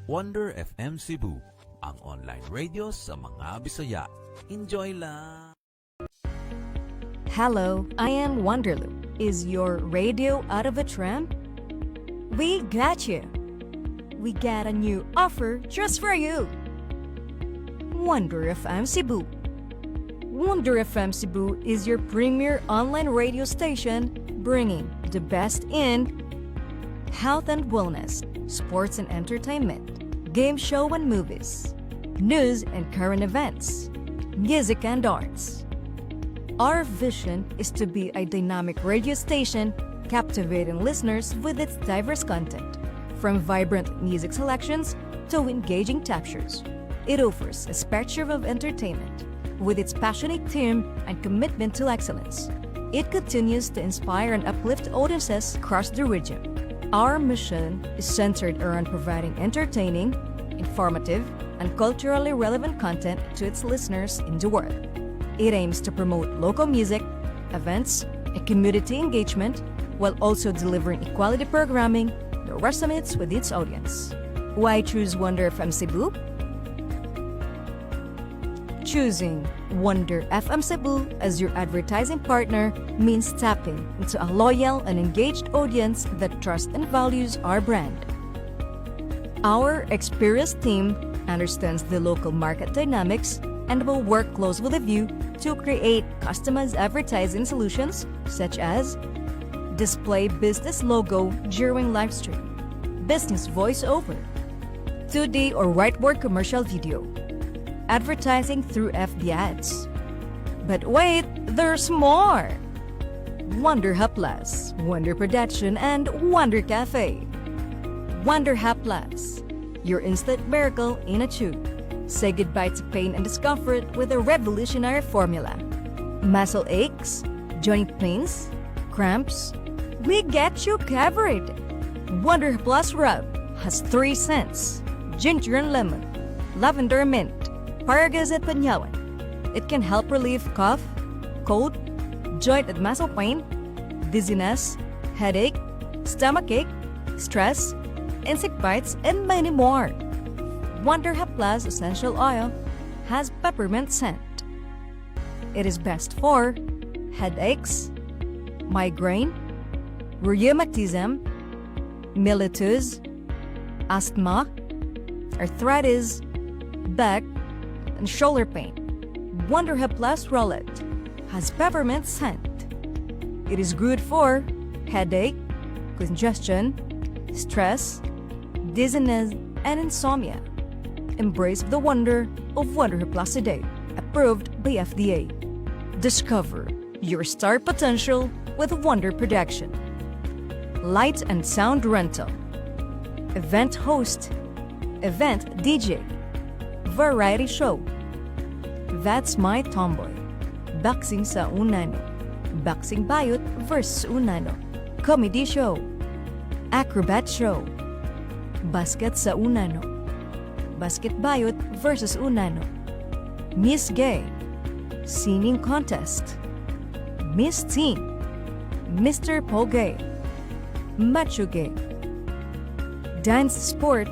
Wonder FM Cebu, ang online radio sa mga Bisaya. Enjoy lang! Hello, I am Wonderloop. Is your radio out of a tram? We got you. We got a new offer just for you. Wonder FM Cebu. Wonder FM Cebu is your premier online radio station bringing the best in health and wellness, sports and entertainment, game show and movies, news and current events, music and arts. Our vision is to be a dynamic radio station captivating listeners with its diverse content, from vibrant music selections to engaging talk shows. It offers a spectrum of entertainment with its passionate team and commitment to excellence. It continues to inspire and uplift audiences across the region. Our mission is centered around providing entertaining, informative, and culturally relevant content to its listeners in the world. It aims to promote local music, events, and community engagement while also delivering equality programming that resonates with its audience. Why choose Wonder FM Cebu? Choosing Wonder FM Cebu as your advertising partner means tapping into a loyal and engaged audience that trusts and values our brand. Our experienced team understands the local market dynamics and will work close with you to create customized advertising solutions such as display business logo during live stream, business voiceover, 2D or whiteboard commercial video, advertising through FB ads. But wait, there's more! Wonder Hub Plus, Wonder Production, and Wonder Cafe. Wonder Hub Plus, your instant miracle in a tube. Say goodbye to pain and discomfort with a revolutionary formula. Muscle aches, joint pains, cramps, we get you covered. Wonder Plus Rub has 3 scents: ginger and lemon, lavender and mint, Paragas at Panyawan. It can help relieve cough, cold, joint and muscle pain, dizziness, headache, stomachache, stress, insect bites, and many more. Wonder Hub Plus Essential Oil has peppermint scent. It is best for headaches, migraine, rheumatism, mellitus, asthma, arthritis, back, and shoulder pain. Wonder Hub Plus Rollet has peppermint scent. It is good for headache, congestion, stress, dizziness, and insomnia. Embrace the wonder of Wonder Hub Plus today, approved by FDA. Discover your star potential with Wonder Production. Light and sound rental, event host, event DJ, variety show, That's My Tomboy, boxing sa Unano, boxing bayot versus Unano, comedy show, acrobat show, basket sa Unano, basket bayot versus Unano, Miss Gay, singing contest, Miss Teen, Mr. Pogay, Macho Gay, dance sport,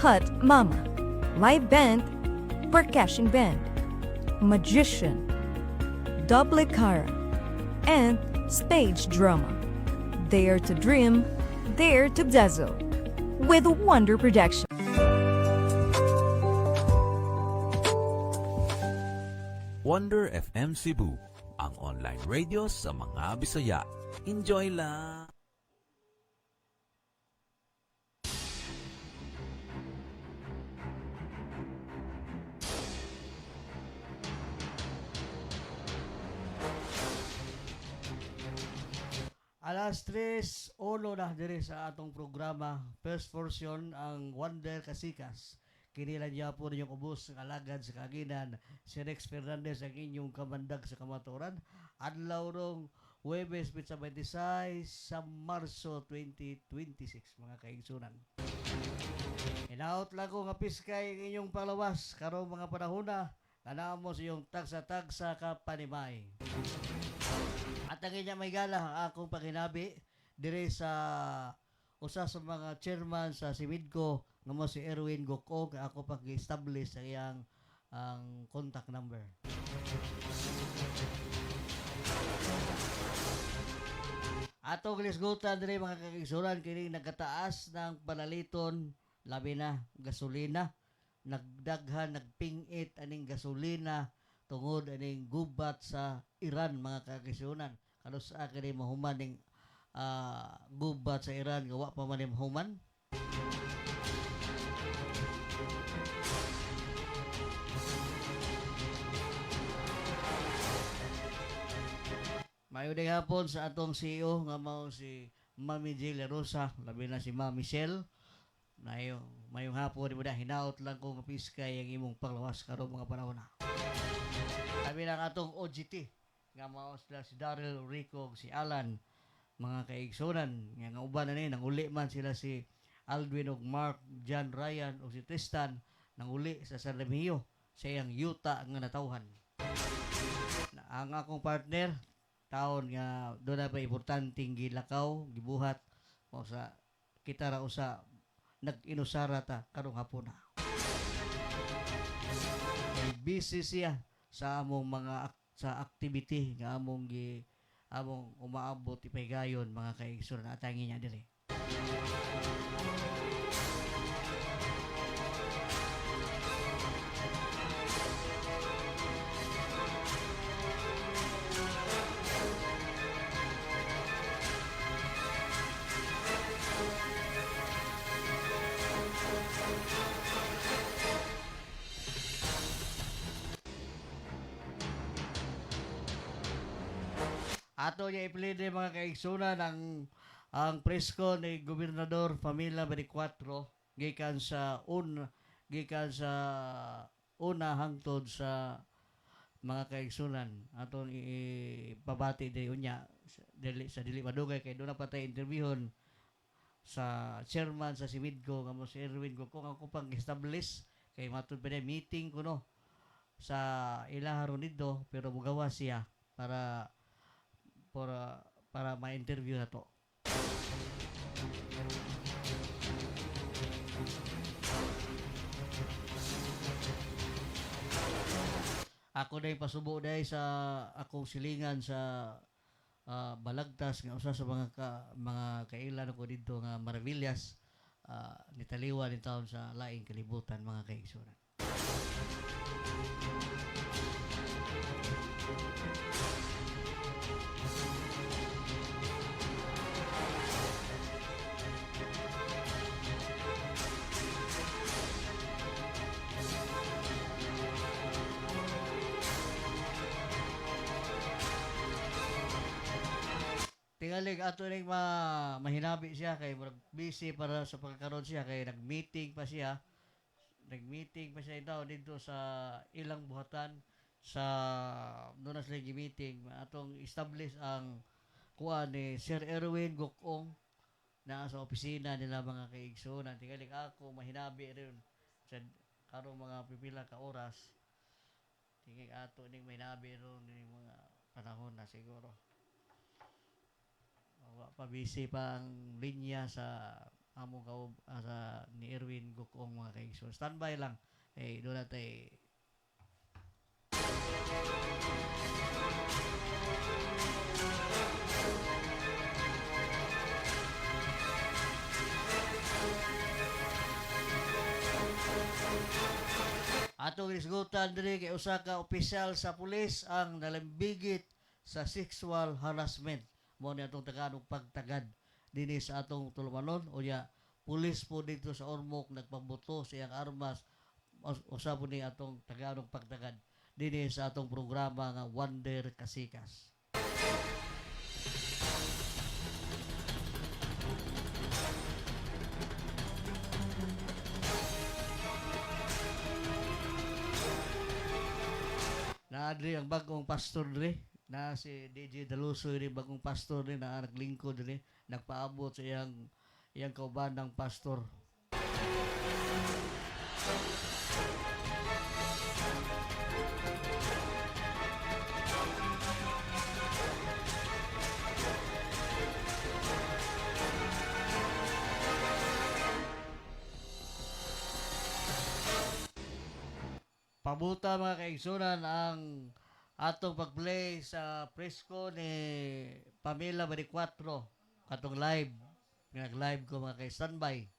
Hot Mama, live band, percussion band, magician, double cara, and stage drama. Dare to dream, dare to dazzle with Wonder Production. Wonder FM Cebu, ang online radio sa mga Bisaya. Enjoy lang! Alas 3:01 na dire sa atong programa. First portion ang Wonder Kasikas. Kinilan niya po ninyong ubos ng alagad sa kaginan. Si Rex Fernandez ang inyong kamandag sa kamaturan. Adlaw rong Huwebes, Pizza 26 sa Marso 2026, mga kaigsunan. Inaot lang ko nga piskay ang inyong palawas. Karong mga panahona, nanamo sa iyong tagsa-tagsa ka panimay. At ang inya may gala ang akong panginabi dire sa usa sa mga chairman sa Simidco nga mo si Erwin Gokog, ako pag-establish sa iyang ang contact number. Atong gilisgutan diri mga kaigsunan kini nagkataas ng panaliton labi na gasolina, nagdaghan nagpingit aning gasolina tungod aning gubat sa Iran mga kaigsunan. Kanos sa kini mahuman ning gubat sa Iran gawa pa man mahuman. Mayo ding hapon sa atong CEO nga mao si Mami J. La Rosa, labi na si Mami Michelle. Mayong hapon di mo na hinaot lang kung piskay ang imong panglawas karong mga panahon na. Labi na atong OGT nga mao sila si Daryl Rico, si Alan, mga kaigsunan nga uban na ni nanguli man sila si Aldwin ug Mark, John Ryan ug si Tristan nanguli sa San Remigio sa iyang yuta nga natawhan. Ang akong partner taon nga doon na pa importanteng gilakaw, gibuhat o sa kita ra usa nag-inusara ta karong hapon na. Busy siya sa among mga sa activity nga among umaabot ipahigayon mga kaigsunan atangi niya diri. Ato niya ipilide mga kaigsunan ang presko ni Gobernador Pamela Baricuatro gikan sa una hangtod sa mga kaigsunan aton ipabati di unya sa dili madugay kay doon na patay interviewon sa chairman sa Simidco nga mo si Erwin Gokong ako pang establish kay matud pa meeting kuno sa ilaharon dito pero mugawa siya para ma-interview na to. Ako day pasubo day sa akong silingan sa Balagtas nga usa sa mga kailan ko dito nga Maravillas nitaliwa ni taon sa laing kalibutan mga kaigsunan. Tingalig ato ning mahinabi siya kay busy para sa pagkakaroon siya kay nag-meeting pa siya dito sa ilang buhatan sa doon na sila meeting atong establish ang kuan ni Sir Erwin Gokong na sa opisina nila mga kaigsunan. Tingalig ako mahinabi rin sa karong mga pipila ka oras tingig ato ning mahinabi ron ning mga panahon na siguro pabisi pa ang linya sa among sa ni Erwin Gokong mga kaigsoon. Standby lang. Doon natin atong isgutan diri kay usa ka opisyal sa pulis ang nalambigit sa sexual harassment. Mo ni atong taganong pagtagad dinhi sa atong tulumanon o ya pulis po dito sa Ormoc nagpabuto sa iyang armas usa po ni atong taganong pagtagad dinhi sa atong programa nga Wonder Kasikas. Naadri ang bagong pastor diri na si DJ Daluso rin bagong pastor rin na naglingkod rin nagpaabot sa iyang kauban ng pastor. pabuta mga kaigsunan ang atong pag-play sa presko ni Pamela 24 katong live. Nag-live ko mga kay-standby.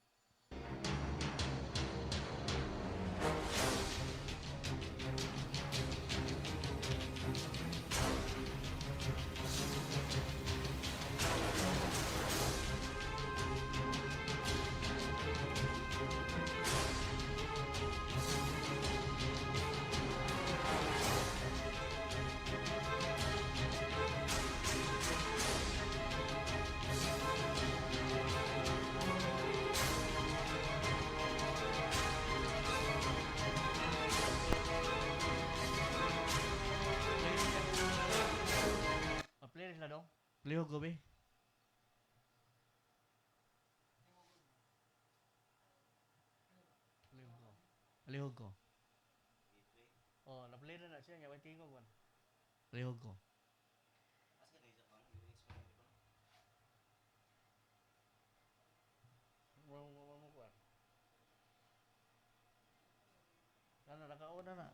Play na dong. Play ko be. Lihog ko. Oh, na-play na siya. Nga, waiting ko. Lihog ko. Mo ko. Ano, nakauna na.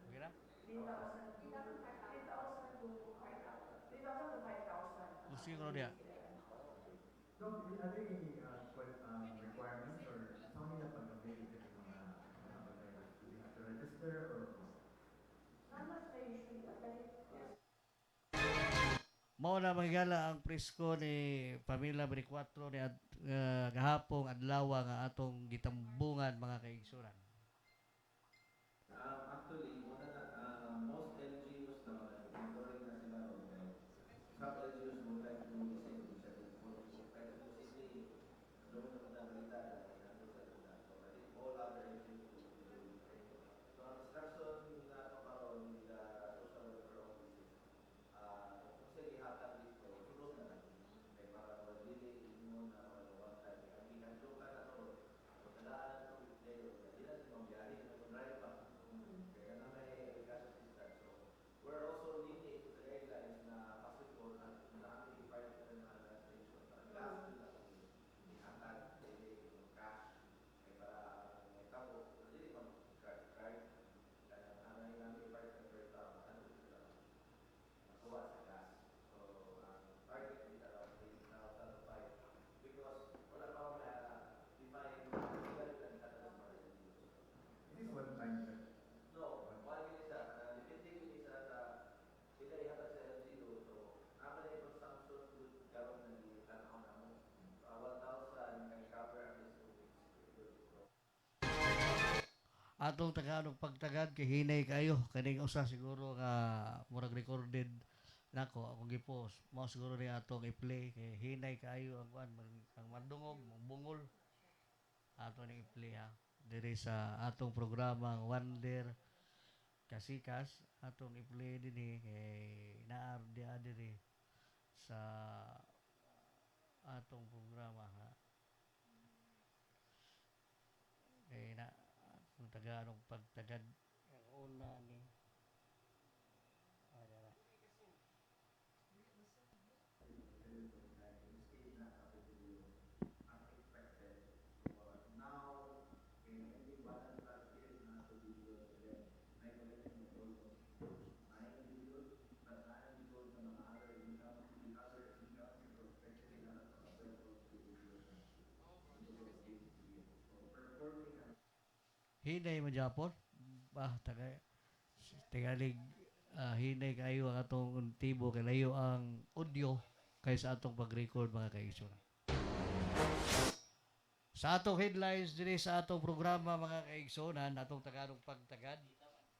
Okay na? Gusto ko dia. Dok, are there any requirements or sa kanila pag-avail ng mga pag-register? Do they have to register or Mao na magigala ang presko ni Pamela 24 ni gahapong adlaw nga atong gitambungan mga kaigsunan. Actually, muna na, most LGUs naman, monitoring na sila online. Some LGUs would like to listen to siya din po. Kahit po sisi, doon naman na balita na nandun sa luna. So, I think all other LGUs will do the same. So, ang instruction na kaparoon nila social worker offices, kung sila ihatag dito, sunod na lang. Kaya para dili mo na one time. Ang ginagawa ka na to, kung talaan na ito, hindi na sila magbiyahe na mag-drive pa. Kaya na may cash assistance. So, we're also leading to the guidelines na passport at namin i-file na ng mga gas station. Parang gas nila kung ihatag, yung cash. Kaya para may tapo, hindi mag-card. Kaya namin i-file na per ano sila nakuha sa gas. So, ang target is around 8,005 because wala pa akong define sila yung katalas mga is this one time check? No, wala yun isa. Depende yun isa sa sila ihatag sa LGU. So, naman na yung consumption would karoon na tanaw na mo. 1,000 may cover at least 2 weeks. Atong taganong pagtagad kay hinay kayo kaning usa siguro nga murag recorded nako akong gipost mao siguro ni atong i-play kay hinay kayo ang kuan ang mandungog bungol ato ni i-play ha diri sa atong programa Wonder Kasikas atong i-play dinhi kay naar dia diri sa atong programa ha kay na kung taganong pagtagad ang una ni hinay mo Japon tagalig hinay kayo ang atong tibo kay layo ang audio kaysa atong pag-record mga kaigsoon. Sa atong headlines diri sa atong programa mga kaigsonan atong taganong pagtagad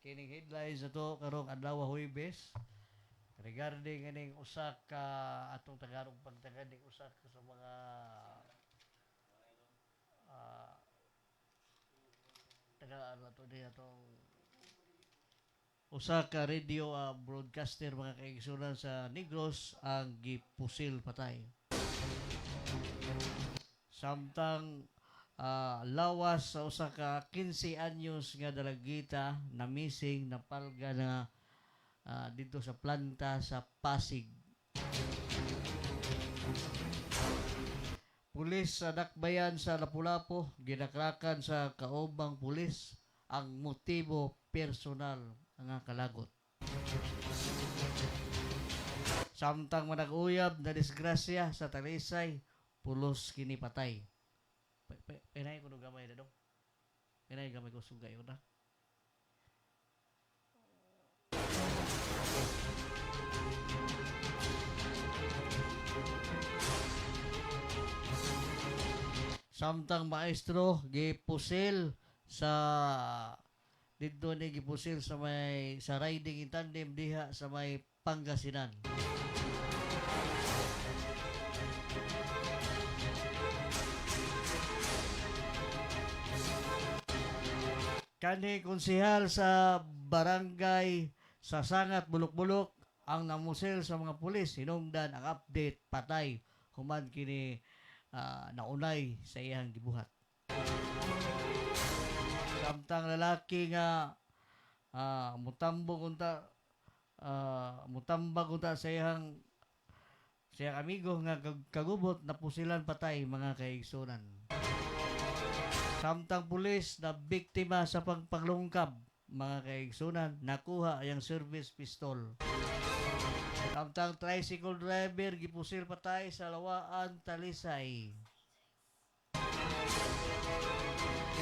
kining headlines nato karong adlaw Huwebes regarding ining usa ka atong taganong pagtagad ning usa ka sa mga tagaan nato di atong usa ka radio broadcaster mga kaigsunan sa Negros ang gipusil patay. Samtang lawas sa usa ka 15 anyos nga dalagita na missing napalga na dito sa planta sa Pasig. Pulis sa Dakbayan sa Lapu-Lapu ginakrakan sa kaubang pulis ang motibo personal nga kalagot. Samtang manag-uyab na disgrasya sa Talisay, pulos kini patay. Pinay ko nung gamay na dong. Pinay gamay ko sugay ko na. Samtang maestro gipusil sa dito ni gipusil sa may sa riding in tandem diha sa may Pangasinan. Kani konsehal sa barangay sa Sangat Bulok-Bulok ang namusil sa mga pulis hinungdan ang update patay human kini naunay sa iyang gibuhat. Samtang lalaki nga mutambag unta sa iyang amigo nga kagubot na pusilan patay mga kaigsunan. Samtang pulis na biktima sa pagpanglungkab mga kaigsunan nakuha ang service pistol. Samtang tricycle driver gipusil patay sa Lawaan, Talisay.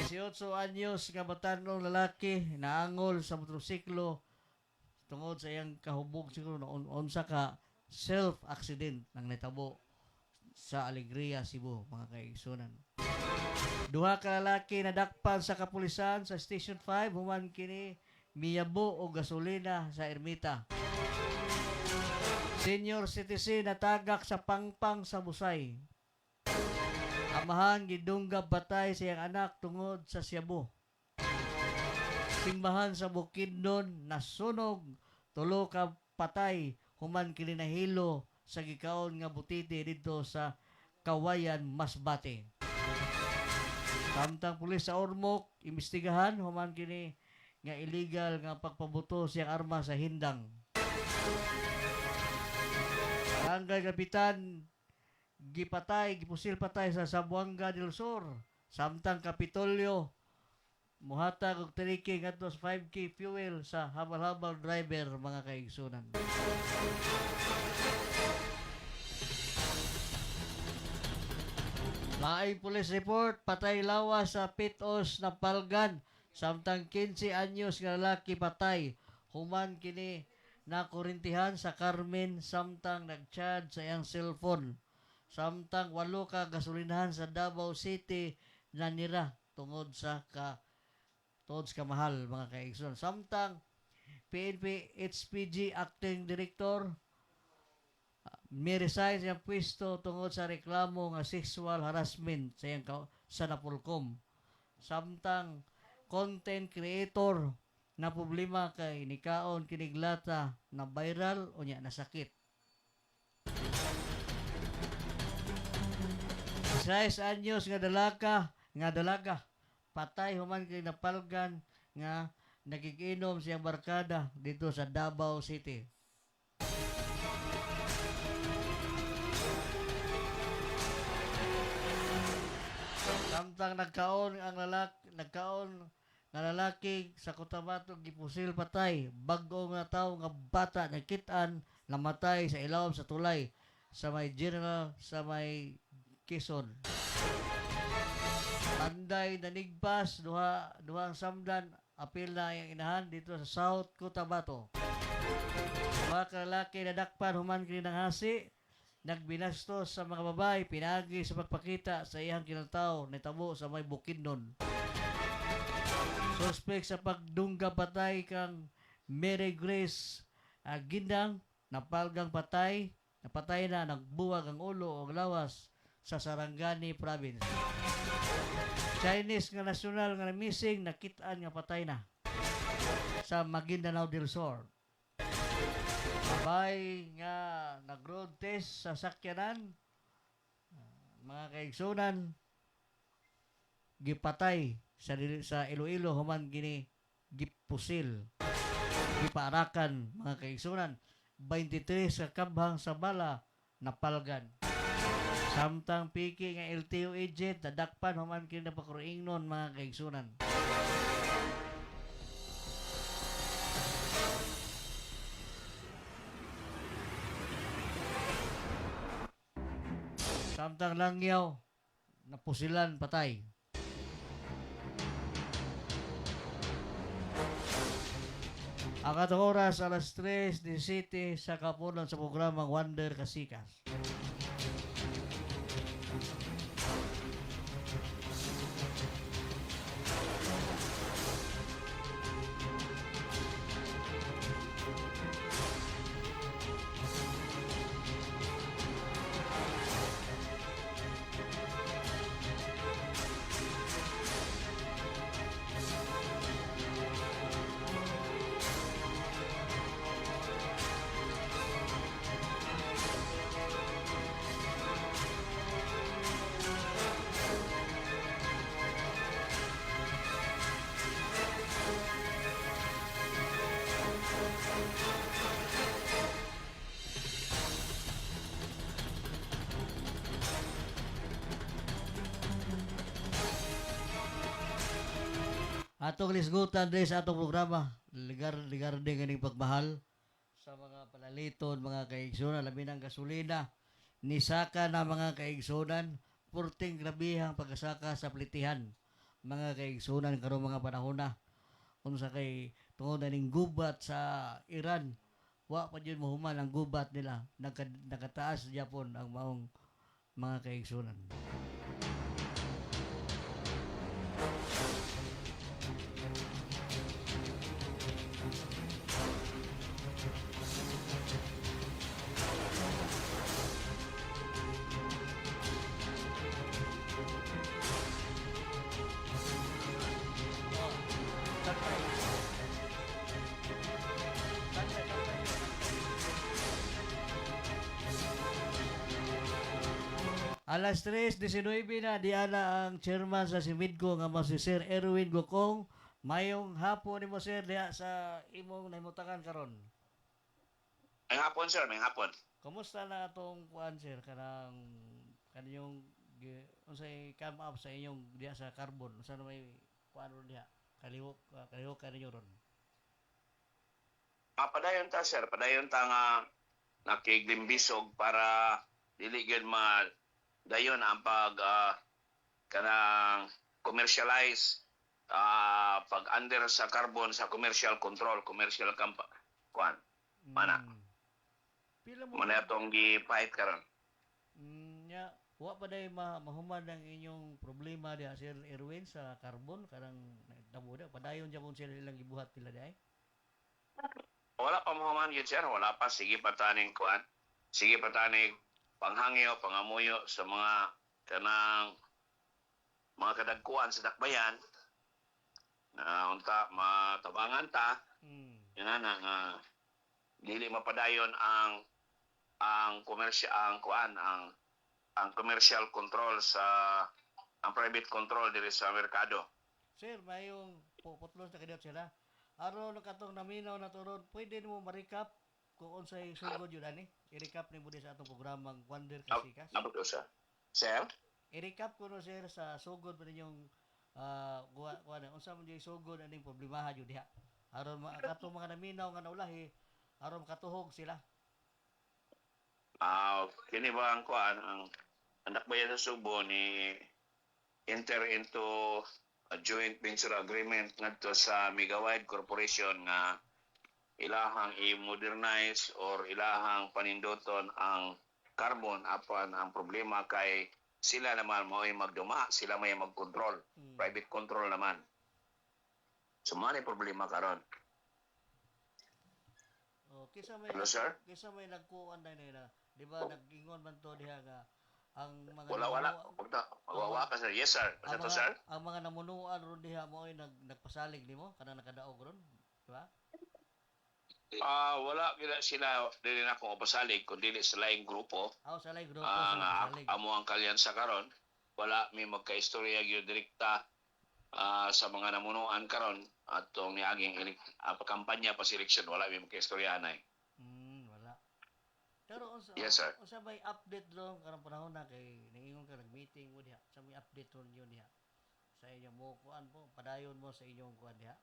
18 anyos nga batanong lalaki naangol sa motorsiklo tungod sa iyang kahubog siguro na unsa ka self-accident nang natabo sa Alegria, Cebu, mga kaigsunan. Duha ka lalaki nadakpan sa kapulisan sa Station 5 human kini miyabo og gasolina sa Ermita. Senior citizen natagak sa pangpang sa Busay. Amahan gidunggab batay sa iyang anak tungod sa Cebu. Simbahan sa Bukidnon nasunog, tulo ka patay human kini nahilo sa gikaon nga butiti dito sa Kawayan, Masbate. Samtang pulis sa Ormoc imbestigahan human kini nga illegal nga pagpabuto siyang arma sa hindang. Barangay Kapitan gipusil patay sa Zamboanga del Sur. Samtang Kapitolyo muhatag og triki ngadto sa 5K fuel sa habal-habal driver mga kaigsunan. Laing police report patay lawas sa Pitos na Palgan. Samtang 15 anyos nga lalaki patay human kini nakurintihan sa Carmen samtang nagchat sa iyang cellphone. Samtang 8 ka gasolinahan sa Davao City nanira tungod sa kamahal mga kaigsoon. Samtang PNP HPG acting director may resign sa pwesto tungod sa reklamo nga sexual harassment sa iyang sa Napolcom. Samtang content creator na problema kay nikaon kiniglata na viral o nya nasakit. 6 anyos nga dalaga patay human kay napalgan nga nagiginom siyang barkada dito sa Davao City. Samtang nagkaon nga lalaki sa Cotabato gipusil patay bag-o nga tawo nga bata nakitaan namatay sa ilawom sa tulay sa may general sa may Quezon. Panday nanigpas duhang samdan apil na ang inahan dito sa South Cotabato. Mga lalaki nadakpan human kini ng hasi nagbinastos sa mga babae pinagi sa pagpakita sa iyang kinataw nitabo sa may Bukidnon. Suspect sa pagdungga patay kang Mary Grace Gindang napalgang patay na nagbuwag ang ulo o lawas sa Sarangani Province. Chinese nga nasyonal nga missing nakitaan nga patay na sa Maguindanao del Sur. Sabay nga nag-road test sa sakyanan mga kaigsunan gipatay sa Iloilo human gini gipusil. gipaarakan mga kaigsunan. 23 ka kabhang sa bala napalgan. Samtang piki nga LTO agent nadakpan human kini na pakuringnon mga kaigsunan. Samtang langyaw napusilan patay. Ang atong oras alas 3:17 sa kapunan sa programang Wonder Kasikas. Atong lisgutan din sa atong programa, ligar din ganing pagmahal sa mga palaliton, mga kaigsunan, labi ng gasolina, nisaka na mga kaigsunan, purting grabihang pagkasaka sa plitihan, mga kaigsunan karong mga panahon na, kung sa kay tungod na ning gubat sa Iran, wa pa yun mahuman ang gubat nila, nakataas Japon ang maong mga kaigsunan. Alas 3:19 na diana ang chairman sa Simidco nga mo si Sir Erwin Gokong. Mayong hapon nimo sir diha sa imong nahimutangan karon. May hapon, sir. May hapon. Kumusta na atong kuan sir kaniyong unsay come up sa inyong diha sa carbon? Unsa na may kuan ron diha? Kaliwok kaninyo ron. Padayon ta, sir. Padayon ta nga nakiglimbisog para dili gyud dayon ang kanang commercialize pag under sa carbon sa commercial control, commercial kuan. Mana. Pila mo Mana atong gi-fight karon. nya wa pa day mahuman ang inyong problema diha Sir Erwin sa carbon karang nagtabo da padayon gyapon sila ilang gibuhat pila day. Wala pa mahuman gyud, sir. Wala pa. Sige pa taning kuan. Sige pa taning panghangyo, pangamuyo sa mga kanang mga kadagkuan sa dakbayan na unta matabangan ta yan nga dili mapadayon ang commercial ang commercial control sa ang private control diri sa merkado. Sir, mayong puputlos na kadiyot sila. Aron katong naminaw na turon, pwede mo ma-recap kung unsay sugod yun ani? I-recap ni mo sa atong programang Wonder Kasikas. Nabuto sa sir. I-recap ko no sir sa sugod pa ninyong unsa man yung sugod aning problemaha jud diha. Aron katong mga naminaw nga naulahi, aron katuhog sila. Kini ba ang kuan ang anak bayan sa Subo ni enter into a joint venture agreement ngadto sa Megawide Corporation nga ilahang i-modernize or ilahang panindoton ang carbon apan ang problema kay sila naman mao'y magduma, sila may mag-control, private control naman. So man problema karon. Kisa Hello, sir? Kisa may nagkuan na nila. Di ba nag-ingon man to diha nga ang mga Wala. Magwawa ka, sir. Yes, sir. Basta to, sir? Ang mga namunuan ron diha mo ay nagpasalig nimo kanang nakadaog ron, di ba? Wala gila sila dili na akong pasalig kundi sa laing grupo. Sa laing grupo Nga salig. amo ang kalyansa karon. Wala may magkaistorya gyud direkta sa mga namunuan karon. atong niaging kampanya pa seleksyon wala may makaistoryahan ay. Wala. Pero Yes, sir. Unsa may update ron karang panahon na kay ningon ka nag-meeting mo diha. Sa may update ron yun diha. Sa inyong mo kuan po, padayon mo sa inyong kuan diha.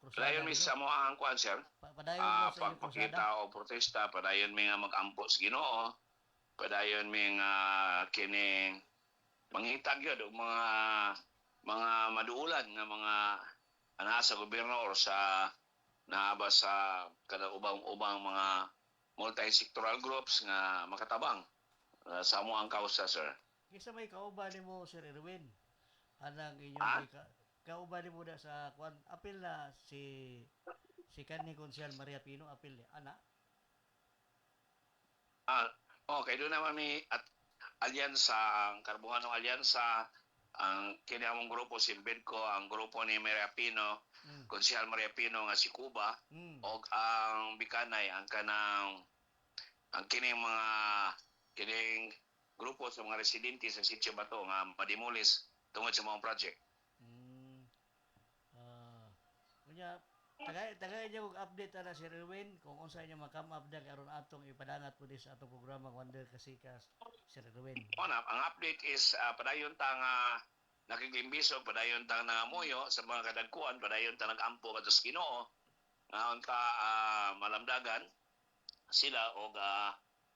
Padayon mi sa mo ang kuan sir. Padayon mo sa inyong krusada. Pagpakita o protesta, padayon mi nga mag-ampo sa Ginoo. Padayon mi nga kining manghitag yun og mga maduulan nga mga ana sa gobyerno or sa naaba sa kada ubang mga multi-sectoral groups nga makatabang sa amo ang kausa sir. Kisa may kauban nimo Sir Erwin. Anang inyong kauban nimo da sa kuan apil na si kanhi Konsyal Maria Pino apil ana. Okay, doon naman may alyansa, ang Karbunganong Alyansa, ang kini among grupo si Bedco, ang grupo ni Maria Pino, Konsehal Maria Pino nga si Cuba, o ang Bikanay, ang kining grupo sa mga residente sa Sitio Bato nga madimulis tungod sa mga project. Kunya tagay niyo og update ana Sir Erwin kung unsa inyo makam up dag aron atong ipadangat po sa atong programa Wonder Kasikas Sir Erwin. Ang update is padayon ta nga nakigimbisog, padayon ta nangamuyo sa mga kadagkuan, padayon ta nagampo kadto sa Ginoo nga unta malamdagan sila og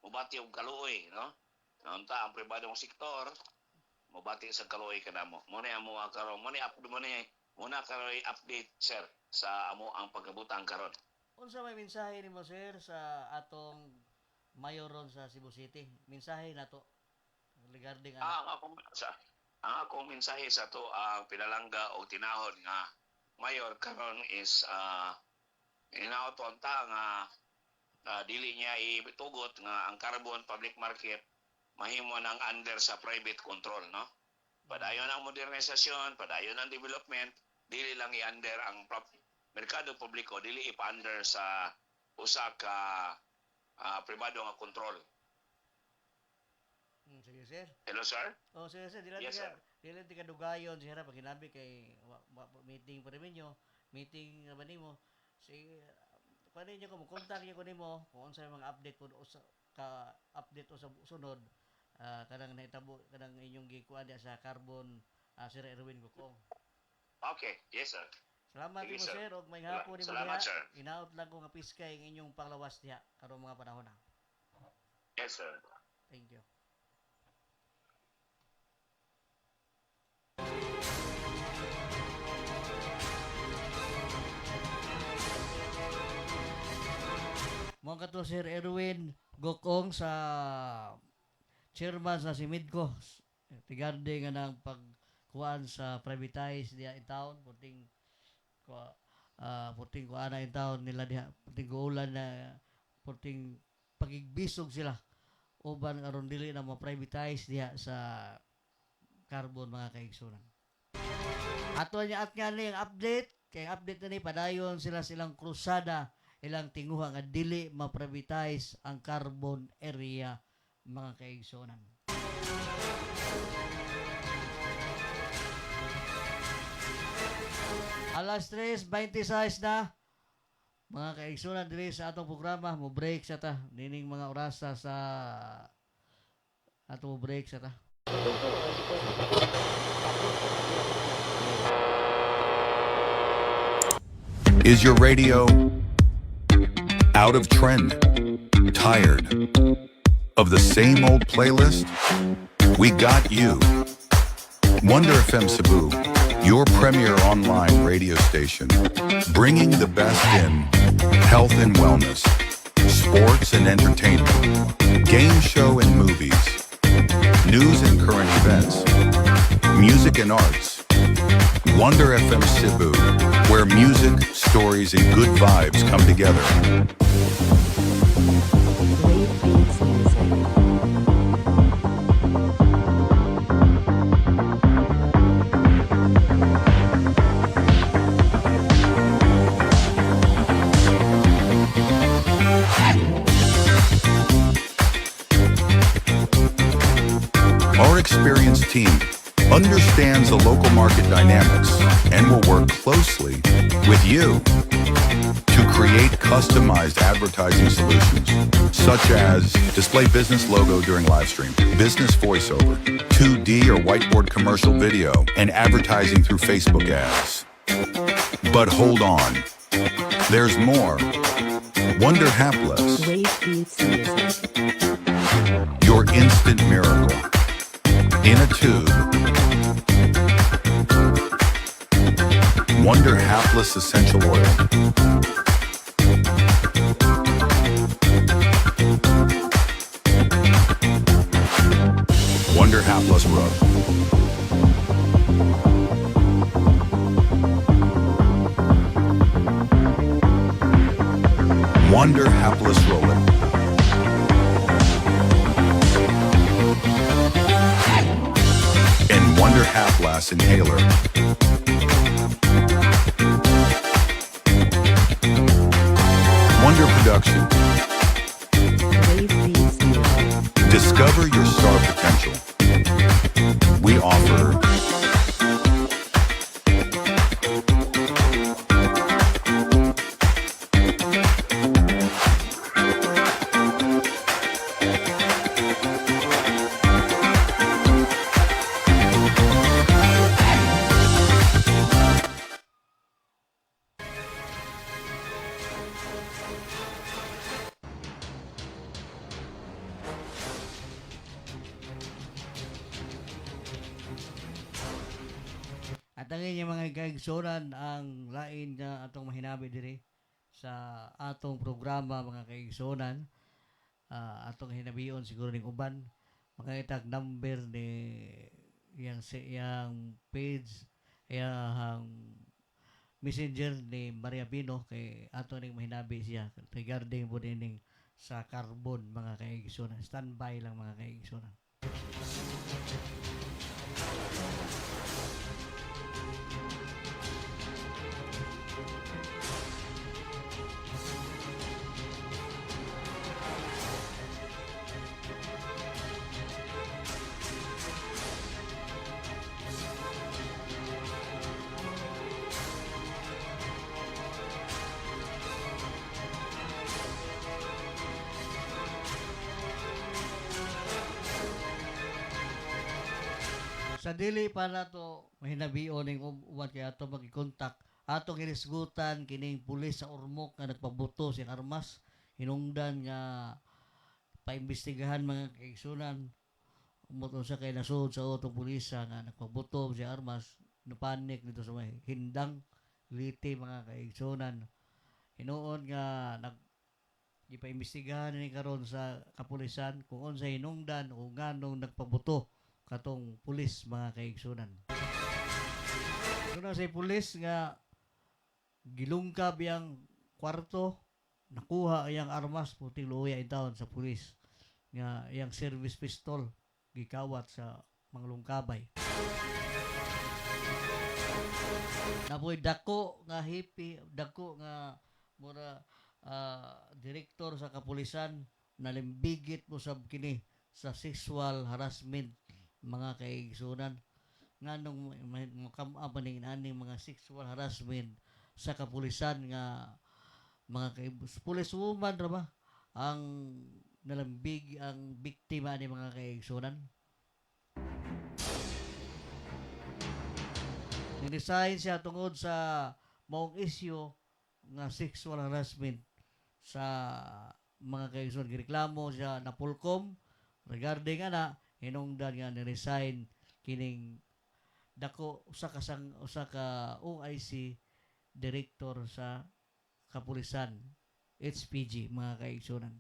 mubati og kaluoy, no? Nga unta ang pribadong sektor mubati sa kaluoy kanamo. Mo ni amo karon, muna karoy update sir sa amo ang pagkabutang karon. Unsa may mensahe nimo sir sa atong mayor ron sa Cebu City? Mensahe nato regarding ang akong mensahe sa to ang pinalangga o tinahod nga mayor karon is inauton ta nga dili niya itugot nga ang carbon public market mahimo nang under sa private control, no? Padayon ang modernisasyon, padayon ang development, dili lang i-under ang merkado publiko, dili ipa-under sa usa ka pribado nga control. Sige sir. Hello sir? Oh sige sir, Yes, sir. dili ka dugayon sir pag hinabi kay meeting pa rin ninyo, meeting na ba nimo? Sige, pwede niyo ko mo-contact niyo ko nimo kung unsa mga update po ka update o sa sunod. Kanang nahitabo kanang inyong gikuan sa carbon Sir Erwin Gukong. Okay, yes sir. Salamat Sige, mo sir og may hapon nimo Salamat, diha. sir. Inaot lang ko nga piskay ang inyong panglawas diha karong mga panahon na. Yes sir. Thank you. Mo kato Sir Erwin Gukong sa chairman sa Simidco tigarde nga nang pagkuan sa privatize diha in town puting kuana in town nila diha puting guulan na puting pagigbisog sila uban aron dili na ma-privatize diha sa carbon mga kaigsunan. Ato niya at nga ni ang update kay update na ni padayon silang krusada ilang tinguha nga dili ma-privatize ang carbon area mga kaigsunan. Alas 3:26 na mga kaigsunan diri sa atong programa mo break sa ta nining mga orasa sa ato mo break sa ta. Is your radio out of trend? Tired of the same old playlist? We got you. Wonder FM Cebu, your premier online radio station, bringing the best in health and wellness, sports and entertainment, game show and movies, news and current events, music and arts. Wonder FM Cebu, where music, stories, and good vibes come together. Great Beats Music. Our experienced team understands the local market dynamics, and will work closely with you to create customized advertising solutions, such as display business logo during live stream, business voiceover, 2D or whiteboard commercial video, and advertising through Facebook ads. But hold on, there's more. Wonder Hapless, Wave Beats Music. your instant miracle. In a tube. Wonder Hapless Essential Oil. Wonder Hapless Rub. Wonder Hapless Roller. And Wonder Hapless Inhaler. Wonder Production. Wave Beats Music. Discover your star potential. We offer At ang inyong mga kaigsunan ang lain na atong mahinabi diri sa atong programa mga kaigsunan. Atong hinabiyon siguro ning uban mga itag number ni yang page yang messenger ni Maria Pino kay ato ning mahinabi siya regarding po ning sa carbon mga kaigsunan. Standby lang mga kaigsunan. Sa dili pa na to mahinabion ning uwan kay ato magikontak atong ginisgutan kining pulis sa Ormoc nga nagpabuto si armas hinungdan nga paimbestigahan mga kaigsunan umot sa kay nasud sa atong pulisa nga nagpabuto si armas napanik dito sa may hindang liti mga kaigsunan hinuon nga ipaimbestigahan ni karon sa kapulisan kung unsa hinungdan o nganong nagpabuto katong pulis mga kaigsunan. Kuna sa pulis nga gilungkab yang kwarto nakuha yang armas puting luya in town sa pulis nga yang service pistol gikawat sa manglungkabay. Napoy dako nga hipi, dako nga mura direktor sa kapulisan nalimbigit mo sab kini sa sexual harassment mga kaigsunan nganong makam-apa ning aning mga sexual harassment sa kapulisan nga mga policewoman ra ba ang nalambig ang biktima ni mga kaigsunan. Niresign siya tungod sa maong issue nga sexual harassment sa mga kaigsunan. Gireklamo siya na Pulcom regarding ana hinungdan nga ni-resign kining dako usa ka OIC director sa kapulisan HPG mga kaigsunan.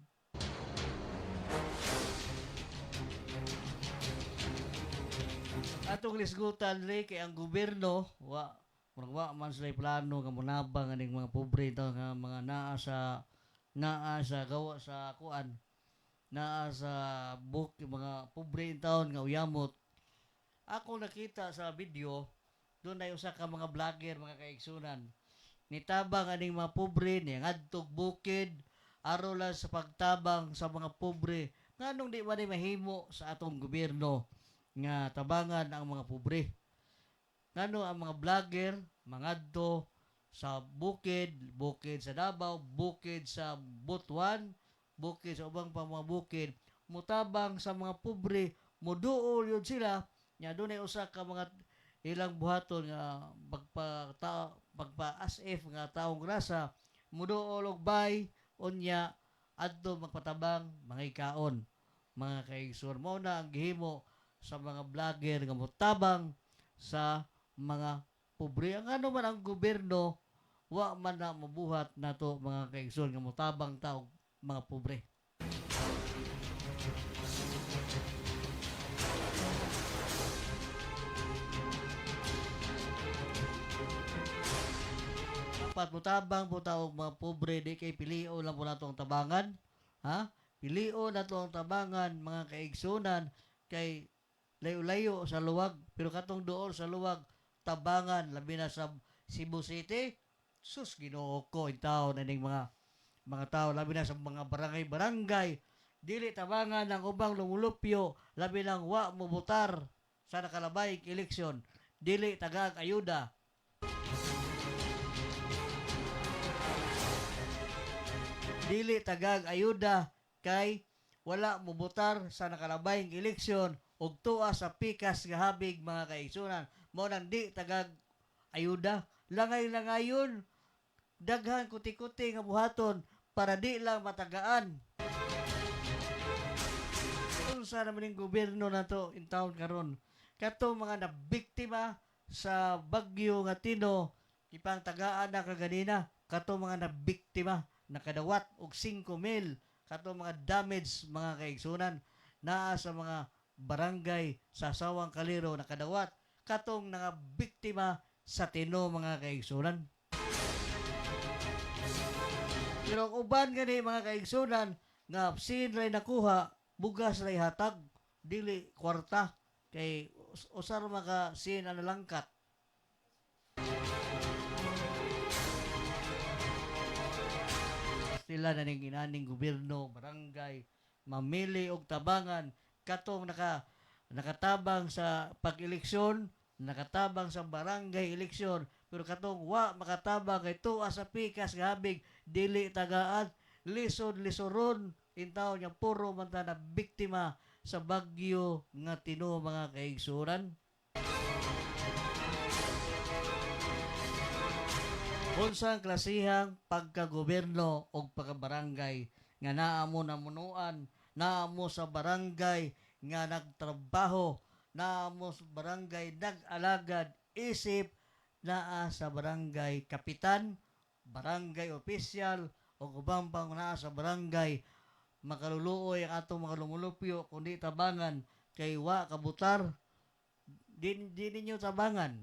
Atong lisgutan ri kay ang gobyerno wa man sila plano nga munabang aning mga pobre ito nga mga naa sa gawa sa kuan naa sa book yung mga pobre in town nga uyamot. Ako nakita sa video doon ay usa ka mga vlogger mga kaigsunan nitabang aning mga pobre ni ngadtog bukid aron sa pagtabang sa mga pobre nganong di man mahimo sa atong gobyerno nga tabangan ang mga pobre. Ngano ang mga vlogger mangadto sa bukid sa Davao, bukid sa Butuan, bukid sa ubang pa mga bukid, mutabang sa mga pobre, muduol yun sila, nya dunay usa ka mga ilang buhaton nga pagpa as if nga taong grasa, muduol og bay unya adto magpatabang mga ikaon, mga kaigsoon. Mao na ang gihimo sa mga vlogger nga mutabang sa mga pobre. Ang ano man ang gobyerno, wa man na mabuhat nato mga kaigsoon nga mutabang taog mga pobre. Dapat mutabang po taog mga pobre, di kay pilio lang po nato ang tabangan. Ha? Pilio na to ang tabangan, mga kaigsunan, kay layo-layo sa luwag. Pero katong dool sa luwag, tabangan, labi na sa Cebu City, sus, ginoo ko, yung tao na ning mga tao, labi na sa mga barangay-barangay, dili tabangan ng ubang lumulupyo, labi ng wa mubutar sa nakalabay eleksyon, dili tagag ayuda. Dili tagag ayuda kay wala mubutar sa nakalabayng eleksyon ug tuwa sa pikas nga habig mga kaigsunan. Mao nang di tagag ayuda, langay-langayon, daghan kuti-kuti nga buhaton para di lang matagaan. Unsa naman yung gobyerno nato in town karon? Kato mga nabiktima sa bagyo nga Tino, ipang tagaan na kaganina, kato mga nabiktima nakadawat og 5,000 kato mga damage mga kaigsunan naa sa mga barangay sa Sawang Kaliro nakadawat katong mga biktima sa Tino mga kaigsunan. Pero ang uban gani mga kaigsunan nga sin lay nakuha, bugas lay hatag, dili kwarta kay usar maka sin ana langkat. Sila na ning inaning gobyerno, barangay, mamili og tabangan katong nakatabang sa pag-eleksyon, nakatabang sa barangay eleksyon, pero katong wa makatabang kay tuwa sa pikas nga habig dili tagaan, lisod-lisoron intaw nya puro man ta na biktima sa bagyo nga Tino mga kaigsuran. Unsang klasihang pagkagobyerno o pagkabarangay nga naa mo namunuan, naa mo sa barangay nga nagtrabaho, naa mo sa barangay nag-alagad, isip naa sa barangay kapitan, barangay opisyal, o ubang pang naa sa barangay makaluluoy ang atong mga lumulupyo kundi tabangan kay wa kabutar, di ninyo tabangan.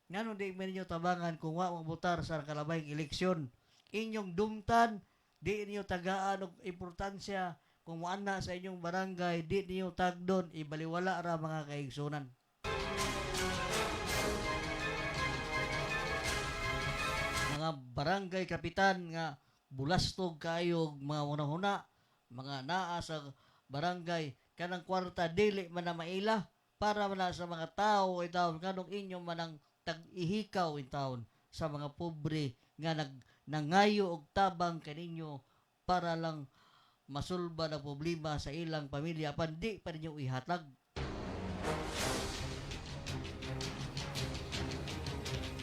Ngano di man ninyo tabangan kung wa magbutar sa kalabayng eleksyon. Inyong dumtan, di ninyo tagaan og importansya kung ana sa inyong barangay, di ninyo tagdon, ibaliwala ra mga kaigsunan. Mga barangay kapitan nga bulastog kayo mga hunahuna, mga naa sa barangay, kanang kwarta dili man na maila para man sa mga tao itaw kanong inyong manang tag-ihikaw in taon sa mga pobre nga nangayo og tabang kaninyo para lang masulba na problema sa ilang pamilya pandi pa ninyo ihatag.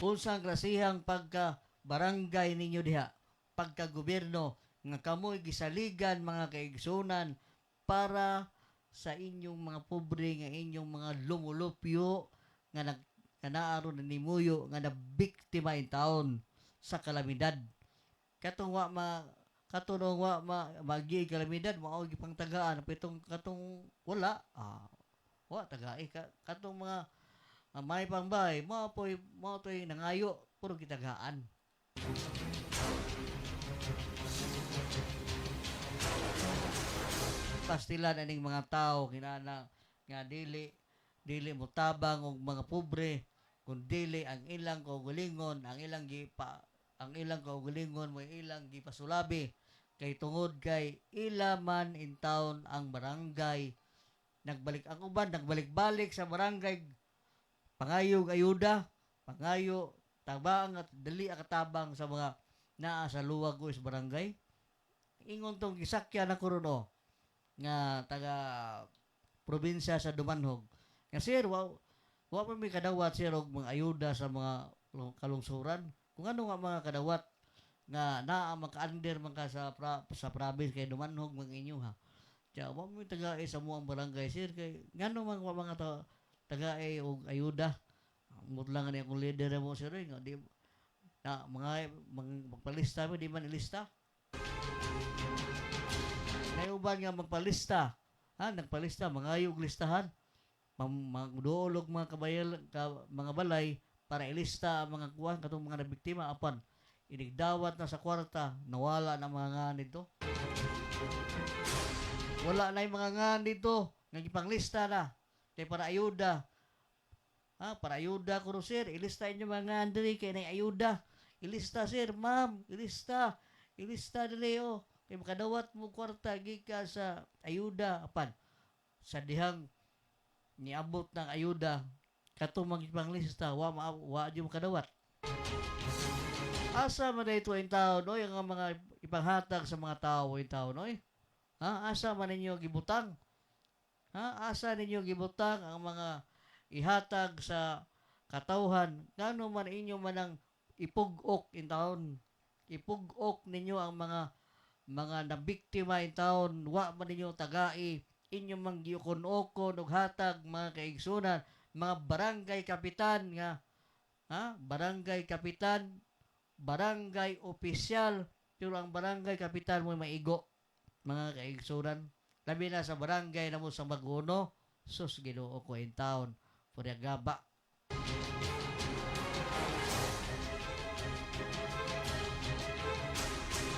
Unsang klasihang pagka barangay ninyo diha, pagka gobyerno nga kamoy gisaligan mga kaigsunan para sa inyong mga pobre nga inyong mga lumulupyo nga naaro na nimuyo nga nabiktima in taon sa kalamidad. Katong wa magi kalamidad mao gipang tagaan pitong katong wala wa tagai katong mga may pangbay mao toy nangayo puro gitagaan. Pastilan aning mga tao kinana nga dili motabang og mga pobre kundili ang ilang kaugalingon, ang ilang kaugalingon mo ilang gipasulabi kay tungod kay ilaman in town ang barangay nagbalik ang uban, nagbalik-balik sa barangay, pangayog ayuda, pangayo, tabang at dali akatabang sa mga naa sa luwag ko is barangay. Ingon tong gisakyan na kuruno nga taga probinsya sa Dumanhog. Nga sir, wa pa may kadawat sir og mga ayuda sa mga kalungsuran. Kung ano nga mga kadawat nga naa maka-under man ka sa province kay Dumanhog mga inyo ha. Kaya wa mo taga sa mo ang barangay sir kay ngano man mga taga og ayuda. Mutlang ni akong leader mo sir nga di na mga magpalista mo di man ilista. Nayuban nga magpalista. Ha, nagpalista mangayog listahan. Magduolog mga mga balay para ilista ang mga kuwan katong mga nabiktima apan inigdawat na sa kwarta nawala na mga ngan dito. Wala na yung mga ngan dito nga gipanglista na kay para ayuda. Ha, para ayuda ko sir, ilista inyo mga ngan diri kay nay ayuda. Ilista sir, ma'am, ilista. Ilista diri oh. Kay makadawat mo kwarta gikan sa ayuda apan sa dihang niabot ng ayuda katong magipanglista wa di makadawat. Asa man ito ang taon oy ang mga ipanghatag sa mga tao ang taon oy. Ha, asa man ninyo gibutang? Ha, asa ninyo gibutang ang mga ihatag sa katawhan ngano man inyo manang ipug-ok in taon. Ipug-ok ninyo ang mga nabiktima in taon wa man ninyo tagai inyo mang giukon-okon og hatag mga kaigsunan, mga barangay kapitan nga barangay kapitan, barangay opisyal, pero ang barangay kapitan mo maigo mga kaigsunan. Labi na sa barangay na mo sa Maguno, sus Ginoo ko in town, pura gaba.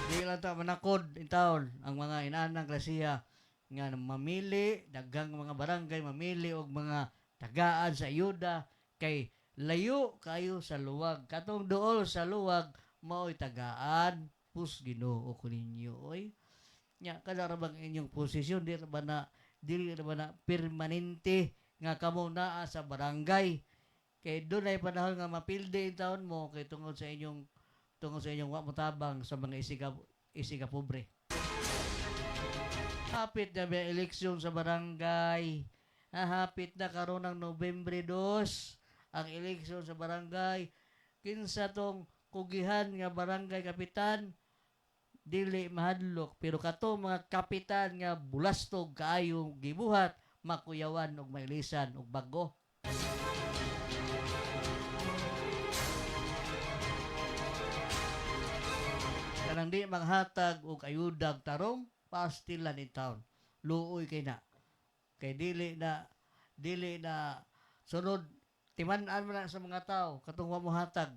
Di lang ta manakod in town ang mga inanang klasiya nga mamili, daghang mga barangay mamili og mga tagaan sa ayuda kay layo kayo sa luwag. Katong dool sa luwag mao'y tagaan, pus Ginoo ko ninyo oy. Nya kada ra bang inyong posisyon dili ba na permanente nga kamo naa sa barangay. Kay doon ay panahon nga mapilde in taon mo kay tungod sa inyong wa motabang sa mga isika pobre. Hapit na may eleksyon sa barangay. Hapit na karon ng Nobyembre 2 ang eleksyon sa barangay. Kinsa tong kugihan nga barangay kapitan dili mahadlok pero kato mga kapitan nga bulastog kaayo gibuhat makuyawan og mailisan og bago. Kanang di manghatag og ayuda tarong pastilan in town. Luoy kay na. Kay dili na sunod timan-an man sa mga tao katong wa mo hatag.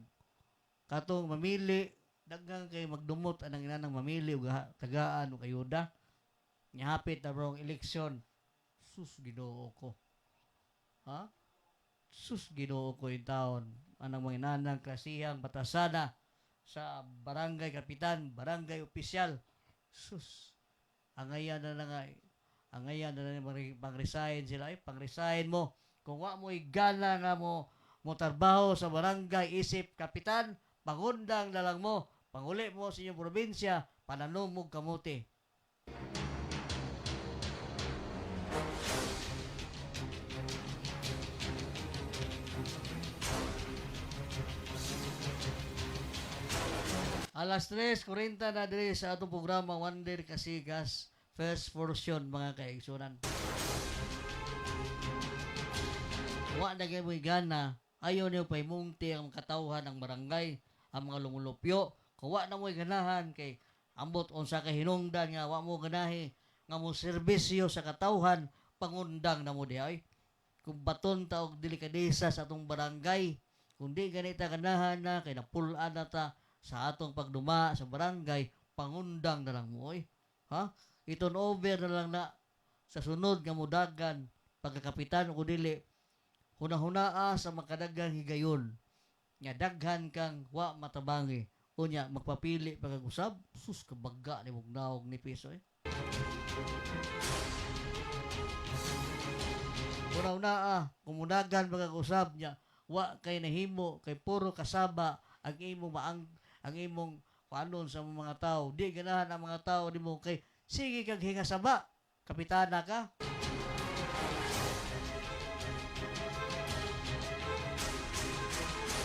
Katong mamili daghang kay magdumot anang inanang mamili og tagaan og ayuda. Nyahapit na rong eleksyon. Sus Ginoo ko. Ha? Sus Ginoo ko in town. Anang mga inanang klasihang batasana sa barangay kapitan, barangay opisyal. Sus. Angayan na pang-resign sila. Pang-resign mo. Kung wa mo igana nga mo trabaho sa barangay, isip kapitan, pangundang na lang mo. Panguli mo sa inyong probinsya, pananumog kamuti. Alas 3:40 na diri sa atong programa Wonder Kasigas first portion mga kaigsunan. Wa na gyud mo gana, ayaw niyo paimungti ang katawhan ng barangay, ang mga lumulupyo. Kung wa na mo ganahan kay ambot unsa ka hinungdan nga wa mo ganahi nga mo serbisyo sa katawhan, pangundang na mo diay. Kung baton ta og delikadesa sa atong barangay, kung di ganita ganahan na kay napulaan na ta sa atong pagduma sa barangay, pangundang na lang mo oy. Ha? Iton over na lang na sa sunod nga mudagan pagkakapitan o dili hunahunaa sa makadagang higayon nga daghan kang wa matabangi unya magpapili pagkagusab sus kabagga ni mugnaog ni piso una kumunagan mga usab niya, wa kay nahimo kay puro kasaba ang imong panon sa mga tao. Di ganahan ang mga tao nimo kay sige kag hinga saba, kapitana ka.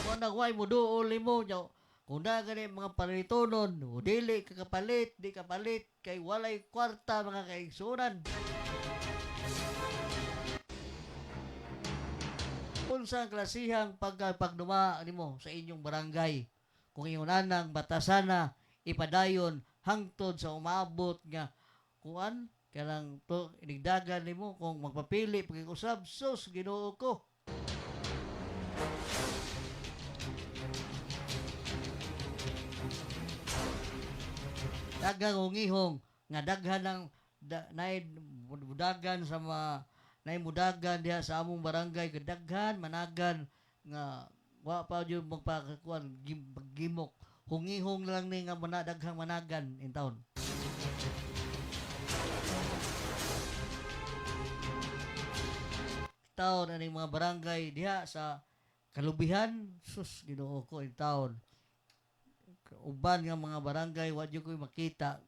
Kung nagway mo doon mo niya, kung na gani mga palitonon, o dili ka kapalit, di kapalit, kay walay kwarta mga kaigsunan. Unsa ang klasihang pagduma nimo sa inyong barangay? Kung iyon anang batasana, ipadayon hangtod sa umabot nga kuan, kanang to inigdagan nimo kung magpapili pag-usab, sus Ginoo ko. Daghang ungihong nga daghan ng mudagan sa mga mudagan diha sa among barangay, kadaghan managan nga wa pa jud magpakakuan gimok, hungihong lang ni nga daghang managan in town. Taon aning mga barangay diha sa kalubihan, sus Ginoo ko in town. Uban nga mga barangay wa jud koy makita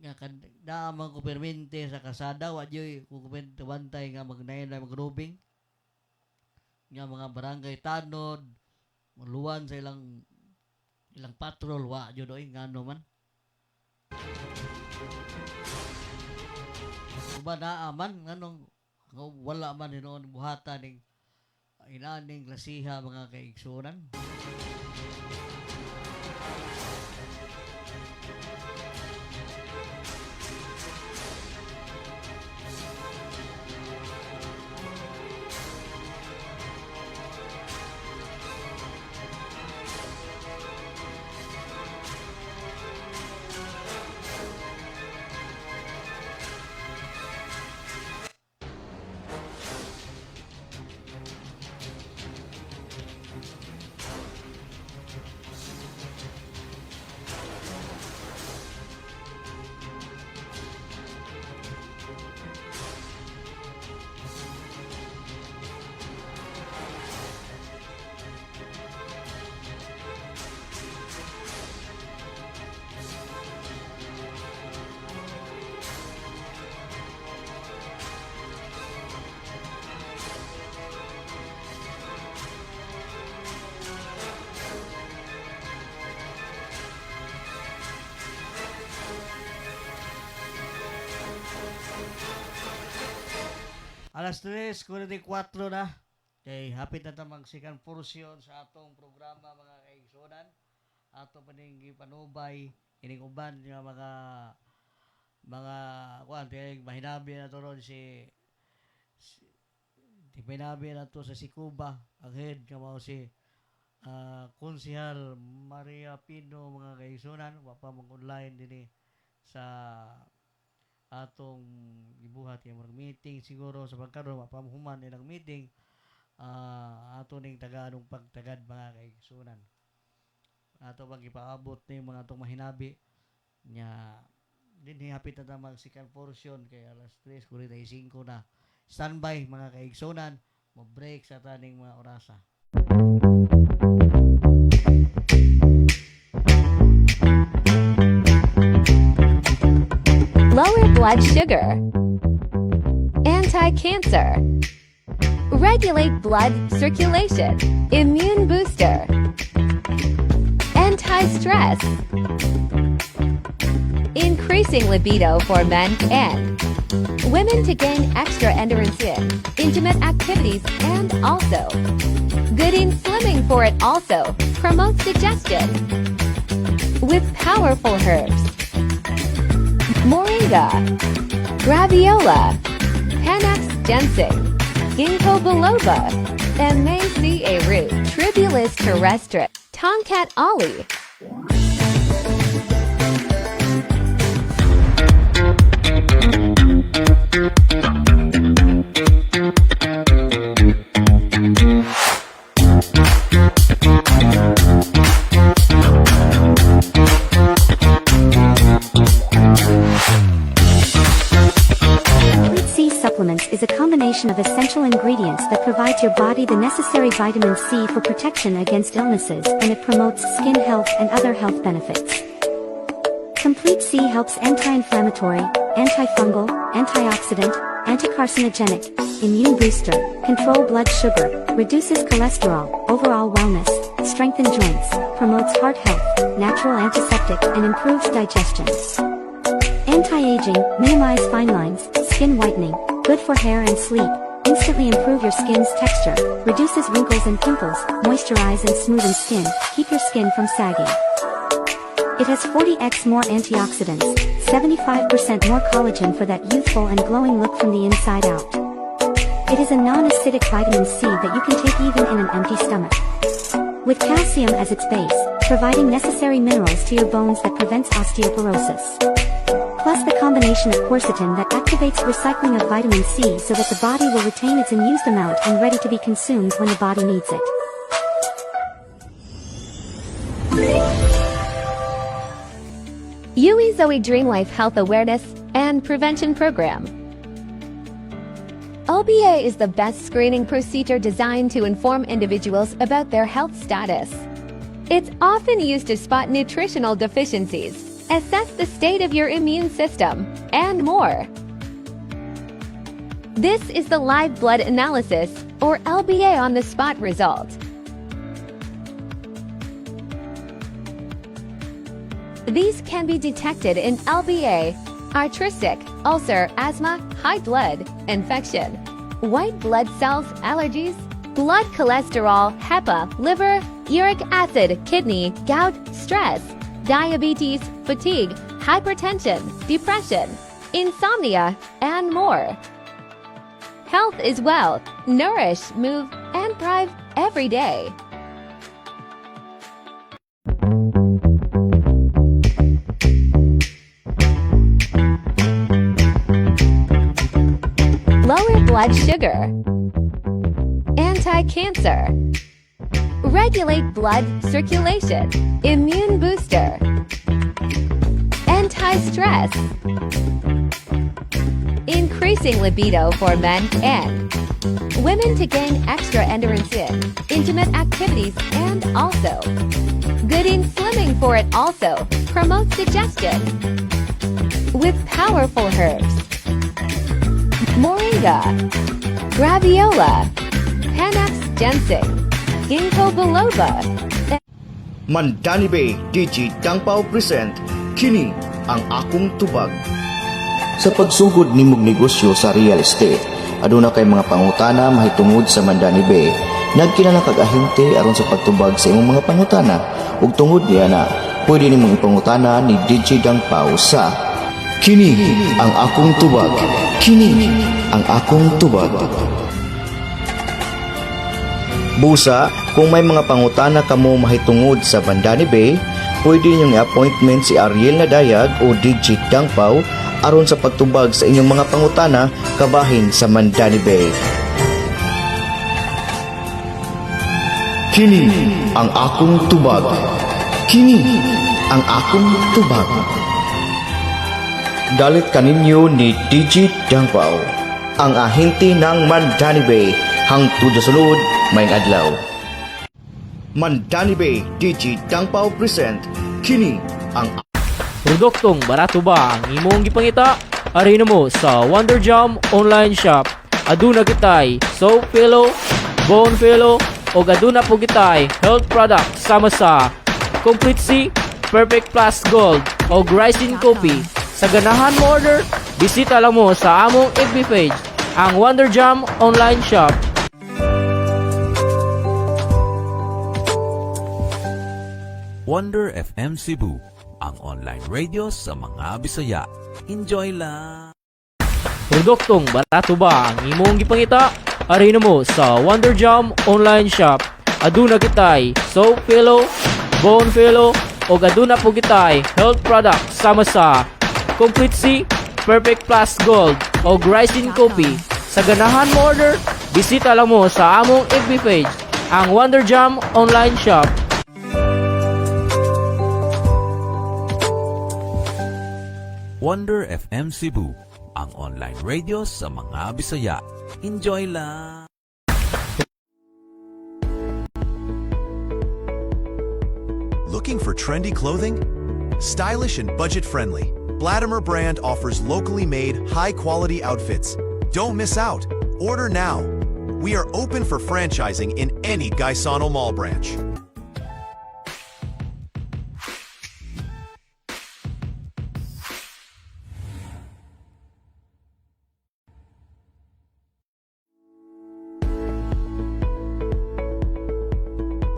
nga naamang ko permente sa kasada, wa jud ko bantay nga magnayon na magrubing nga mga barangay tanod luwan sa ilang patrol, wa jud oy ngano man. Uban naaman nganong wala man hinoon buhatan ning inaning klasiha mga kaigsunan. Alas 3:44 na. Kay hapit na tamang second portion sa atong programa mga kaigsunan. Ato pa ning gipanubay ining uban nga mga kuan mahinabi na to ron si mahinabi na to sa Sikuba ang head nga mao si Konsehal Maria Pino mga kaigsunan, wa pa mag-online dinhi sa atong gibuhat kay marag meeting siguro sa pagkaron mapamuhuman nilang meeting ato ning taganong pagtagad mga kaigsunan. Ato pag ipaabot ni mga atong mahinabi nya dinhi hapit na mag second portion kay alas 3:45 na. Standby mga kaigsunan, mo break sa taning mga orasa. Lower blood sugar. Anti-cancer. Regulate blood circulation. Immune booster. Anti-stress. Increasing libido for men and women to gain extra endurance in intimate activities, and also good in slimming for it. Also promotes digestion with powerful herbs. Moringa, Graviola, Panax ginseng, Ginkgo biloba, and Macy root, Tribulus terrestre, Tomcat ollie. Supplements is a combination combination of essential ingredients that provides your body the necessary vitamin C for protection against illnesses, and it promotes skin health and other health benefits. Complete C helps anti-inflammatory, antifungal, antioxidant, anti-carcinogenic, immune booster, control blood sugar, reduces cholesterol, overall wellness, strengthens joints, promotes heart health, natural antiseptic, and improves digestion. Anti-aging, minimize fine lines, skin whitening, good for hair and sleep, instantly improve your skin's texture, reduces wrinkles and pimples, moisturize and smoothen skin, keep your skin from sagging. It has 40x more antioxidants, 75% more collagen for that youthful and glowing look from the inside out. It is a non-acidic vitamin C that you can take even in an empty stomach. With calcium as its base, providing necessary minerals to your bones that prevents osteoporosis. Plus the combination of quercetin that activates recycling of vitamin C so that the body will retain its unused amount and ready to be consumed when the body needs it. UE Zoe Dream Life Health Awareness and Prevention Program. LBA is the best screening procedure designed to inform individuals about their health status. It's often used to spot nutritional deficiencies, assess the state of your immune system, and more. This is the live blood analysis, or LBA on-the-spot result. These can be detected in LBA, arthritic, ulcer, asthma, high blood, infection, white blood cells, allergies, blood cholesterol, HEPA, liver, uric acid, kidney, gout, stress, diabetes, fatigue, hypertension, depression, insomnia, and more. Health is wealth. Nourish, move, and thrive every day. Lower blood sugar. Anti-cancer. Regulate blood circulation. Immune booster. Anti-stress. Increasing libido for men and women to gain extra endurance in intimate activities, and also good in slimming for it also promotes digestion with powerful herbs. Moringa, Graviola, Panax ginseng, Ginkgo biloba. Mandani Bay DG Dangpao present Kini ang akong tubag. Sa pagsugod nimong negosyo sa real estate, aduna kay mga pangutana mahitungod sa Mandani Bay. Nagkilala kag ahente aron sa pagtubag sa imong mga pangutana ug tungod niya na pwede nimong ipangutana ni DJ Dangpao sa Kini ang akong tubag. Kini ang akong tubag. Busa, kung may mga pangutana kamo mahitungod sa Mandani Bay, pwede niyong i-appointment si Ariel Nadayag o DJ Dangpao aron sa pagtubag sa inyong mga pangutana kabahin sa Mandani Bay. Kini ang akong tubag. Kini ang akong tubag. Dalit kaninyo ni DJ Dangpao, ang ahente ng Mandani Bay, hangtod sa sunod, may adlaw. Mandani Bay DJ Dangpao present Kini ang Produktong barato ba ang imong gipangita? Arino mo sa Wonder Jam online shop. Aduna kitay soap pillow, bone pillow, o aduna po kitay health product sama sa Complete C, Perfect Plus Gold, o Glycine Coffee. Sa ganahan mo order, bisita lang mo sa among FB page, ang Wonder Jam online shop. Wonder FM Cebu, ang online radio sa mga Bisaya. Enjoy lang! Produktong barato ba ang imong gipangita? Arino mo sa Wonder Jam online shop. Aduna kitay soap pillow, bone pillow, o aduna po kitay health product sama sa Complete C, Perfect Plus Gold, o Glycine Coffee. Sa ganahan mo order, bisita lang mo sa among FB page, ang Wonder Jam online shop. Wonder FM Cebu, ang online radio sa mga Bisaya. Enjoy lang! Looking for trendy clothing? Stylish and budget-friendly, Bladimer brand offers locally made, high-quality outfits. Don't miss out. Order now. We are open for franchising in any Gaisano Mall branch.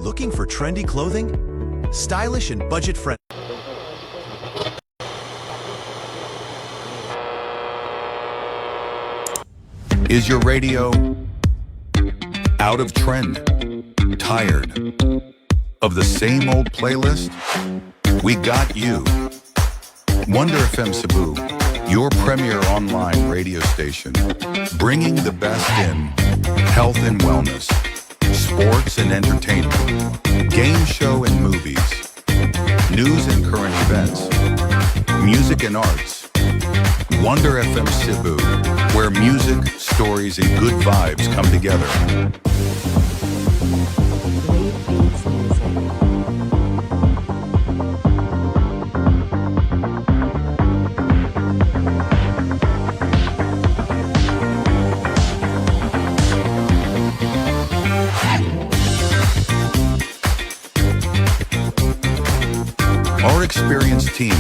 Looking for trendy clothing? Stylish and budget-friendly. Is your radio out of trend? Tired of the same old playlist? We got you. Wonder FM Cebu, your premier online radio station, bringing the best in health and wellness, sports and entertainment, game show and movies, news and current events, music and arts. Wonder FM Cebu, where music, stories, and good vibes come together. Our experienced team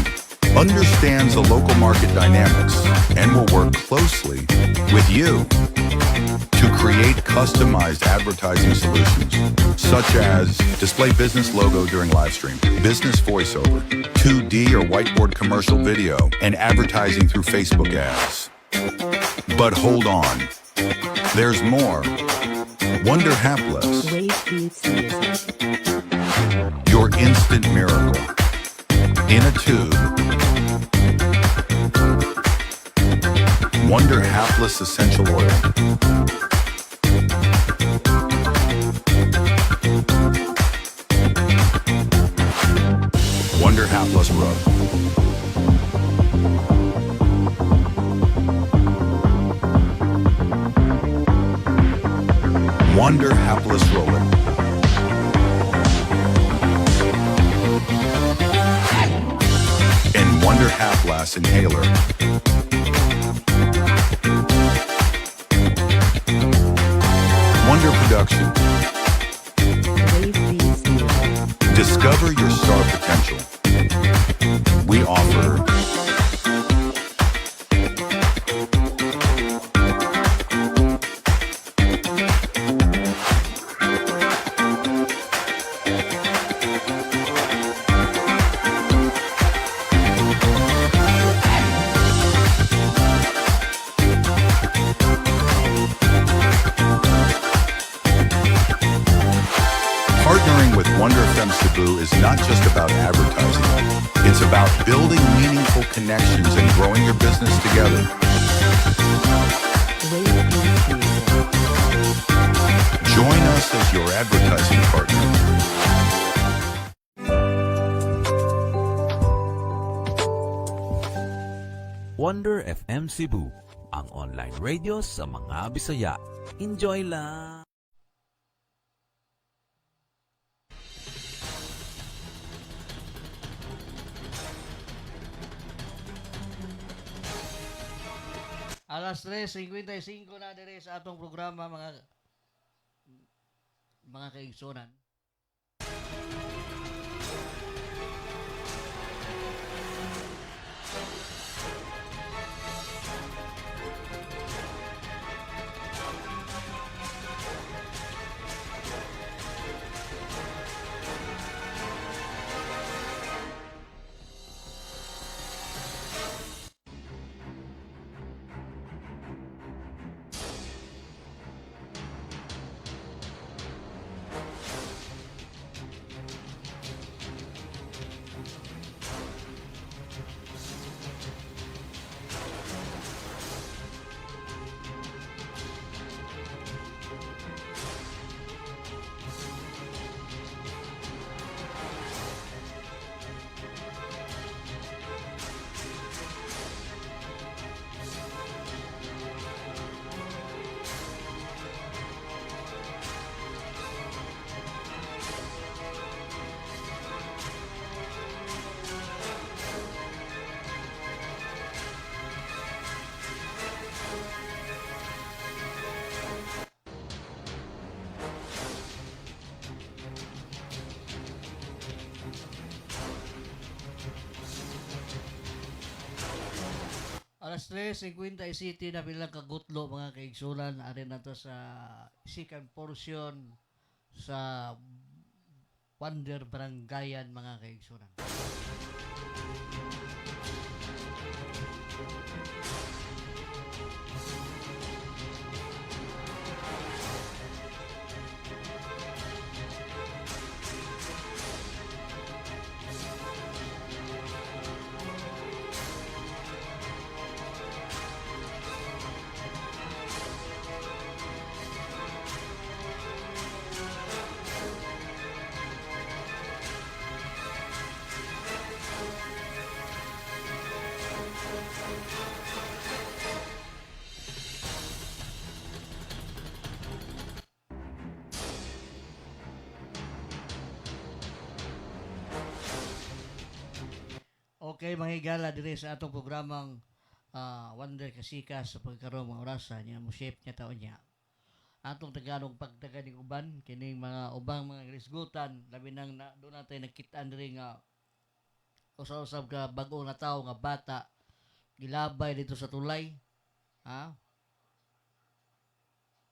understands the local market dynamics and will work closely with you to create customized advertising solutions, such as display business logo during live stream, business voiceover, 2D or whiteboard commercial video, and advertising through Facebook ads. But hold on, there's more. Wonder Hapless, your instant miracle. In a tube. Wonder Hapless Essential Oil. Wonder Hapless Rub. Wonder Hapless Roller. And Wonder Hapless Inhaler. Wonder Production. Discover your star potential. We offer partnering with Wonder FM Cebu is not just about advertising. It's about building meaningful connections and growing your business together. Join us as your advertising partner. Wonder FM Cebu, ang online radio sa mga Bisaya. Enjoy lang! Alas 3:55 na dire sa atong programa mga kaigsonan. Alas 3:57 na bilang kagutlo mga kaigsunan. Arin na to sa second portion sa Wonder Barangayan mga kaigsunan. Okay, mga higala dire sa atong programang Wonder Kasikas sa pagkaroon mga orasan niya mo shape niya taon niya. Atong taganong pagtaga ning uban kining mga ubang mga risgutan labi nang doon natin nakitaan diri nga usa-usab ka bag-o na tawo nga bata gilabay dito sa tulay. Ha?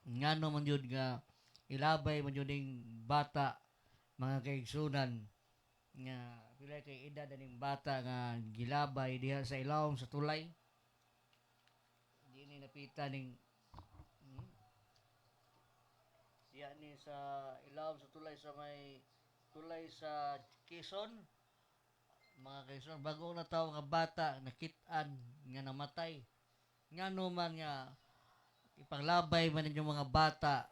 Ngano man yun nga ilabay man yun ning bata mga kaigsunan nga pila kay edad ning bata nga gilabay diha sa ilawom sa tulay. Di ni napita ning siya ni sa ilawom sa tulay sa may tulay sa Quezon. Mga kaigsunan, bago na tawo nga bata nakit-an nga namatay. Ngano man nga ipanglabay man ninyo mga bata.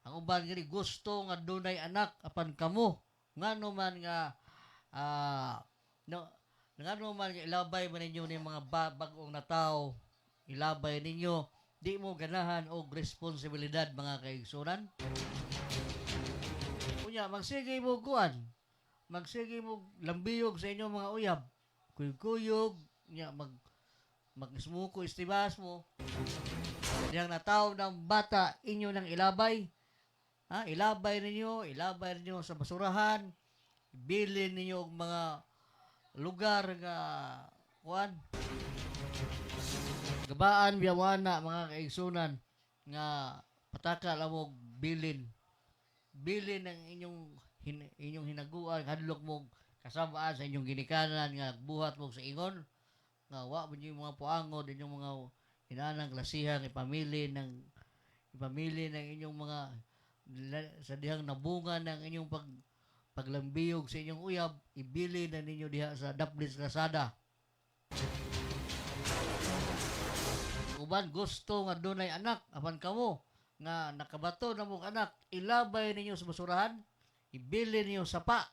Ang uban gani gusto nga dunay anak apan kamo. Ngano man nga ngano man nga ilabay man ninyo ni mga bag-ong na tao, ilabay ninyo di mo ganahan og responsibilidad mga kaigsunan. Unya magsige mo kuan. Magsige mo lambiyog sa inyong mga uyab. Kuyog-kuyog nya magsmuko istibas mo. Diyang nataw ng bata inyo nang ilabay. Ha, ilabay ninyo sa basurahan. Bilin ninyo og mga lugar nga kuan. Gabaan biyawana mga kaigsunan nga pataka lang mo bilin. Bilin ang inyong hinaguan hadlok mo kasabaan sa inyong ginikanan nga buhat mo sa ingon nga wa mo yung mga puangod inyong mga inanang klasihang ipamili ng inyong mga sa dihang nabunga ng inyong paglambiyog sa inyong uyab, ibili na ninyo diha sa Daplis Lazada. Uban gusto nga dunay anak apan kamo nga nakabato na mong anak, ilabay ninyo sa basurahan, ibili ninyo sapa.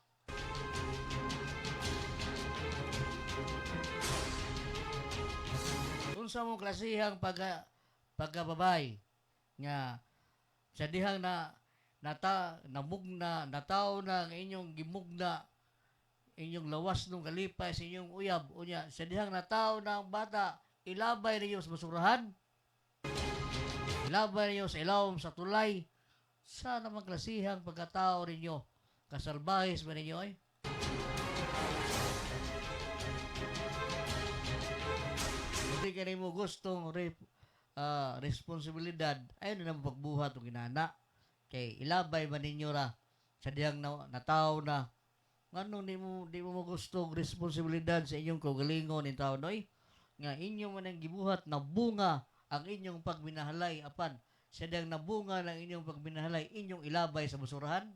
Unsa mong klasihang pagkababay nga sa dihang nataw na ang inyong gimugna inyong lawas nung kalipay sa inyong uyab unya sa dihang nataw na ang bata ilabay ninyo sa basurahan, ilabay ninyo sa ilawom sa tulay. Sa namang klasihang pagkatao ninyo, kasalbahis ba ninyo ay? Hindi ka rin mo gustong responsibilidad, ayun na naman pagbuhat o ginana. Kay ilabay ba ninyo ra sa diyang nataw na ngano di mo gustong responsibilidad sa inyong kaugalingon in taon noy nga inyo man ang gibuhat na bunga ang inyong pagminahalay apan sa diyang nabunga ng inyong pagminahalay inyong ilabay sa basurahan.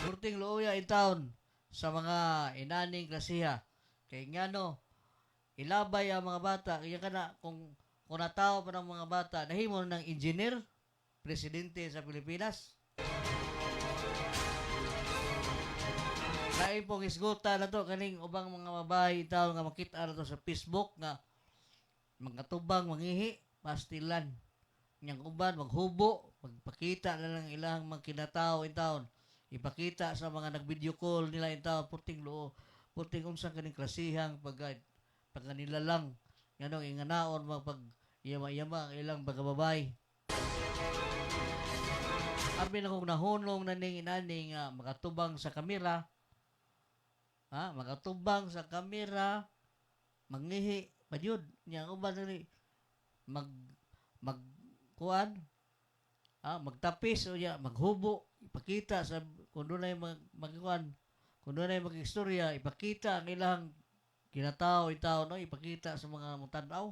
Kurting looya in taon sa mga inaning klasiha kay ngano ilabay ang mga bata kaya kana kung nataw pa ng mga bata nahimo ng engineer presidente sa Pilipinas. Lain pong isguta na to kaning ubang mga babae tao nga makita na to sa Facebook nga mga tubang mangihi pastilan yang uban maghubo magpakita na lang ilang magkinatao in taon ipakita sa mga nag-video call nila in taon puting unsang kaning klasihang nila lang nganong inganaon pag yama ilang bagababay. Armin akong nahunong na ning inani nga makatubang sa kamera magatubang sa kamera, mangihi, padyod, niya uban diri mag kuan, magtapis o ya, maghubo, ipakita sa kung doon ay magkuan, kung doon ay mag-istorya, ipakita ang ilang kinatao, itaw, no? Ipakita sa mga mutanaw.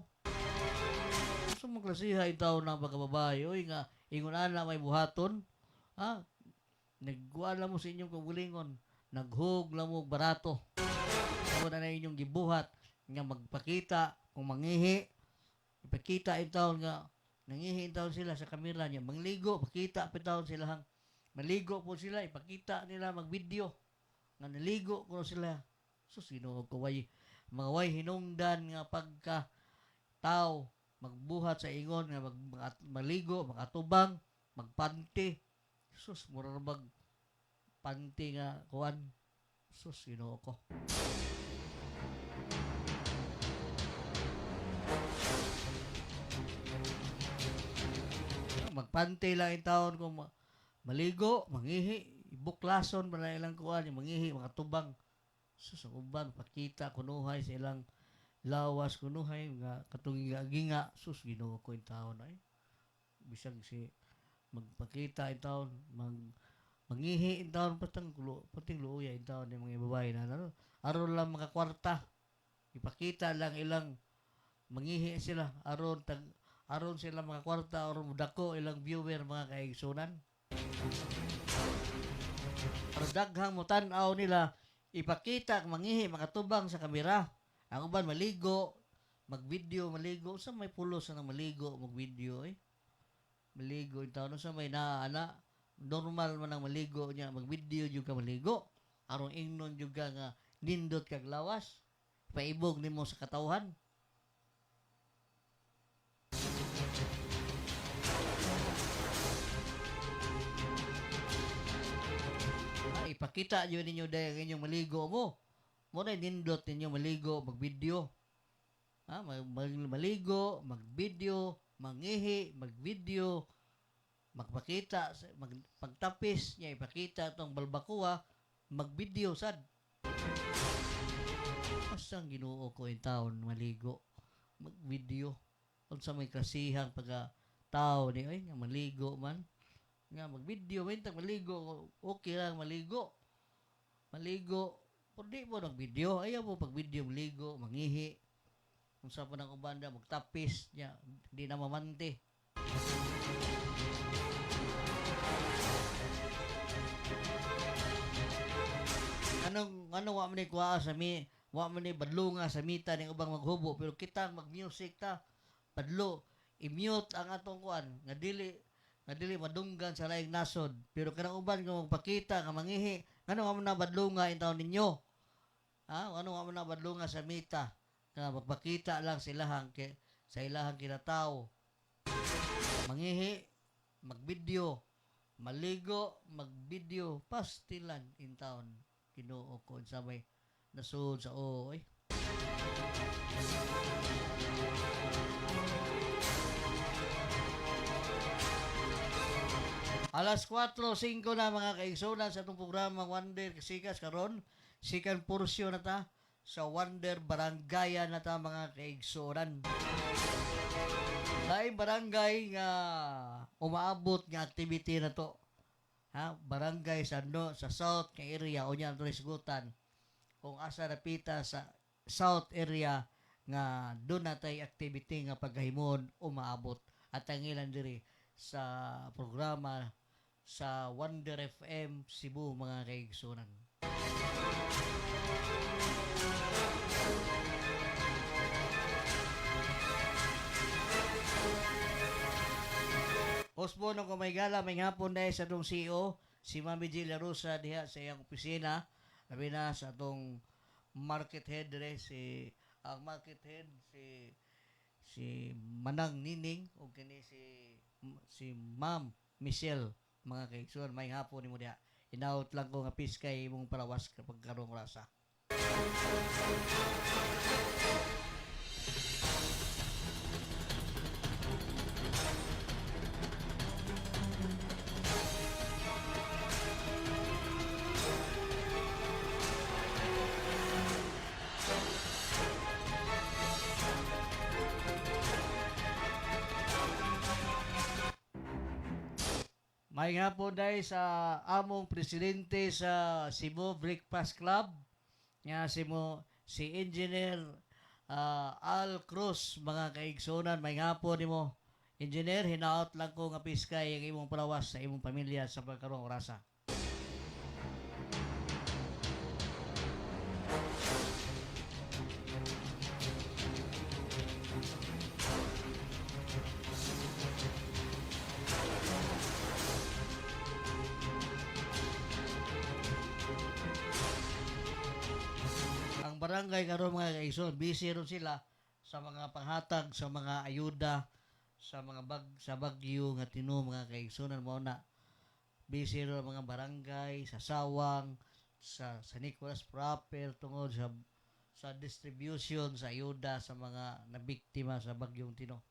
So, maglasiha itaw ng pagkababae, oy nga, ingon ana may buhaton, nagkuan lang mo sa inyong kagulingon, naghug lang mo barato. Kung na inyong gibuhat, nga magpakita, kung mangihi, ipakita itaw nga, nangihi itaw sila sa kamera niya, mangligo, pakita itaw sila hang, maligo po sila, ipakita nila mag-video, nga naligo ko sila. So, sino ko mga way hinungdan nga pagka tao, magbuhat sa ingon nga maligo, magatubang, magpanti. Sus, mura mag panti nga kuan. Sus, sino ko. Magpanti lang yung taon kung maligo, mangihi, ibuklason pa na ilang kuan, mangihi, magatubang. Sus, ang uban, pakita, kunuhay sa ilang lawas, kunuhay, nga katungiga-ginga. Sus, ginoo ko yung taon ay. Bisag si magpakita yung taon, mangihi yung taon, pating luuya yung taon yung mga babae na, aron lang mga kwarta. Ipakita lang ilang, mangihi sila, aron sila mga kwarta, aron dako ilang viewer, mga kaigsunan. Para daghang mo tanaw nila, ipakita, mangihi, makatubang sa kamera. Ang uban, maligo, mag-video, maligo. Sa may pulos na maligo, mag-video eh. Maligo, yung taon sa may naana, normal man ang maligo niya, mag-video juga maligo. Arong ingnon juga nga, nindot kag lawas. Paibog nimo sa katawhan. Ipakita nyo ninyo dahil inyong maligo mo. Muna nindot ninyo maligo, mag-video. Maligo, mag-video, mangihi, mag-video, magpakita, pagtapis niya, ipakita itong balbakuwa, mag-video sad. Asang ginoo ko yung taon maligo, mag-video. Kung sa may klasihang pagka-tao ni, ay, nga maligo man. Nga mag-video, bintang maligo, okay lang maligo. Maligo, pero di mo nag-video, ayaw mo pag-video, maligo, mangihi. Kung sa pa ng ubanda, magtapis niya, hindi na mamante. Anong wa man ni kuha sa wa man ni badlo nga sa mita ning ubang maghubo, pero kita mag-music ta, badlo, i-mute ang atong kuan, nga dili madunggan sa laing nasod. Pero kanang uban nga magpakita nga mangihi, ano nga man na badlo nga in taon ninyo? Ano nga man na badlo nga sa mita? Nga magpakita lang sa ilahang kinatao. Mangihi, mag-video, maligo, mag-video, pastilan in town. Ginoo ko sa may nasud sa oy. Alas 4:05 na mga kaigsunan sa itong programa Wonder Kasikas karon. Second portion na ta sa Wonder Barangay na ta mga kaigsunan. Lain barangay nga umaabot nga activity na to. Barangay sa south nga area o niya ito isgutan. Kung asa napita sa south area nga doon natay activity nga paghahimon umaabot. At ang ilan diri sa programa sa Wonder FM Cebu mga kaigsunan. Osbo nung kumaygala, may hapon dahil sa itong CEO, si Mami G. Larusa diha sa iyang opisina, labi na sa itong market head dire, ang market head, si Manang Nining, o kini si Ma'am Michelle, mga kaigsunan, may hapon ni mo diha. Inaut lang ko nga piskay mong parawas kapag karong rasa. May nga po dahil sa among presidente sa Cebu Breakfast Club, nga si Engineer Al Cruz, mga kaigsunan. May nga po ni mo, Engineer, hinaot lang ko nga piskay ang imong palawas sa imong pamilya sa pagkarong orasa. Ang barangay karon mga kaigsoon, busy ron sila sa mga panghatag, sa mga ayuda, sa mga sa bagyo nga tino mga kaigsunan mo na busy ron mga barangay sa Sawang, sa Nicolas proper tungod sa distribution sa ayuda sa mga nabiktima sa bagyong tino.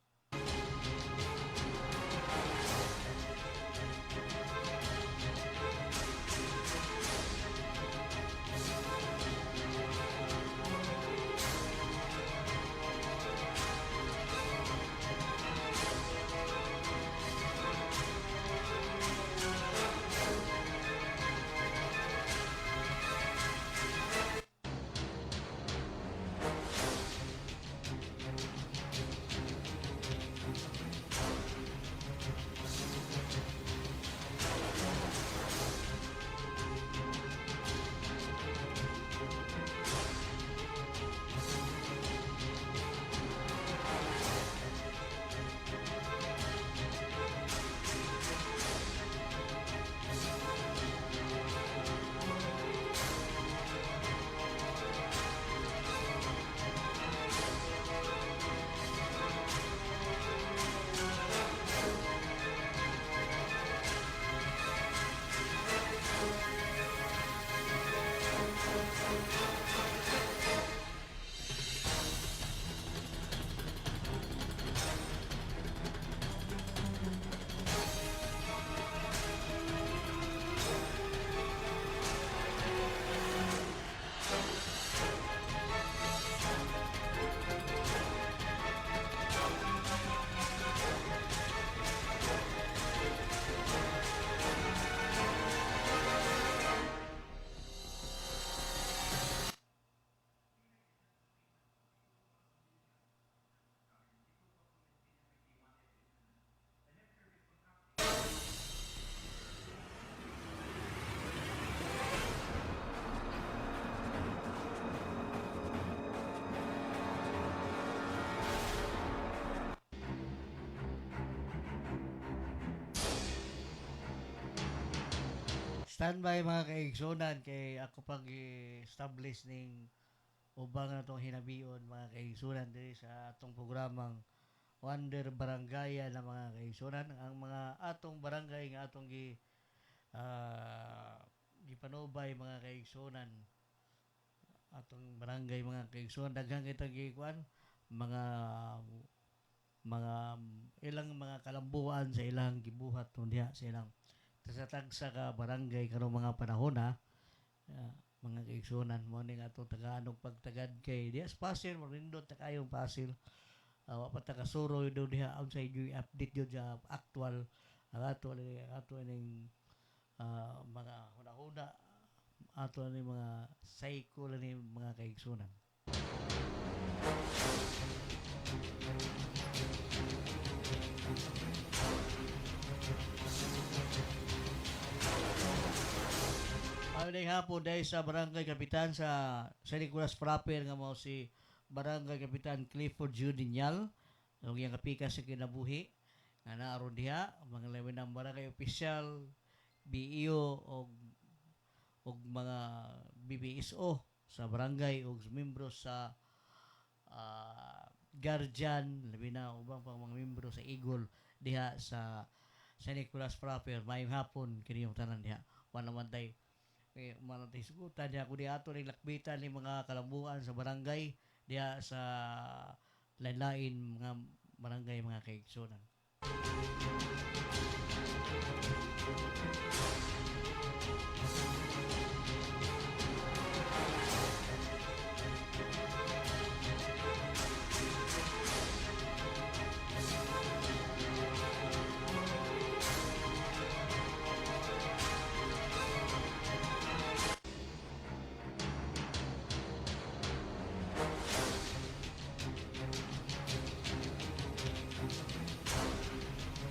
Standby mga kaigsunan kay ako pag establish ning ubang na itong hinabion mga kaigsunan diri sa atong programang Wonder Barangaya na mga kaigsunan. Ang mga atong barangay nga atong gipanubay mga kaigsunan, atong barangay mga kaigsunan, daghang kitang gikuan mga ilang mga kalambuan sa ilang gibuhat diha sa ilang tagsa ka barangay karong mga panahon mga kaigsunan mo ning atong tagaanong pagtagad kay diha sa Pasil marindot ta kayong Pasil wa pa ta kasuro do diha outside yung update yun sa actual ato ning mga hunahuna ato ning mga cycle ni mga kaigsunan. Ay hapon dahil sa Barangay Kapitan sa Nicolas proper nga mo si Barangay Kapitan Clifford Judinial ang iyang kapika sa kinabuhi nga naaron diha mga lawin ng barangay official BEO og mga BBSO sa barangay og membro sa guardian labi na ubang pang mga membro sa Eagle diha sa Nicolas proper mayong hapon kini yung tanan diha wala man tay manatisugutan diha ko diha ato ning lakbitan ni mga kalambuan sa barangay diha sa lain-lain mga barangay mga kaigsunan.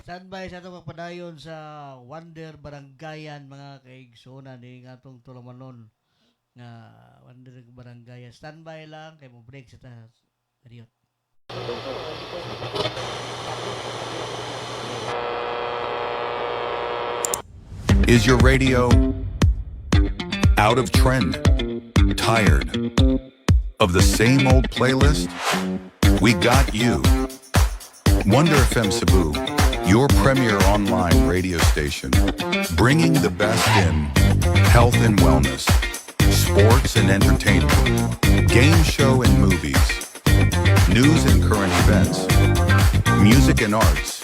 Standby sa itong magpadayon sa Wonder Barangayan mga kaigsonan ni nga itong Tulumanon nga Wonder Barangayan. Standby lang kay mo break sa taas. Ariot. Is your radio out of trend? Tired of the same old playlist? We got you. Wonder FM Cebu, your premier online radio station, bringing the best in health and wellness, sports and entertainment, game show and movies, news and current events, music and arts.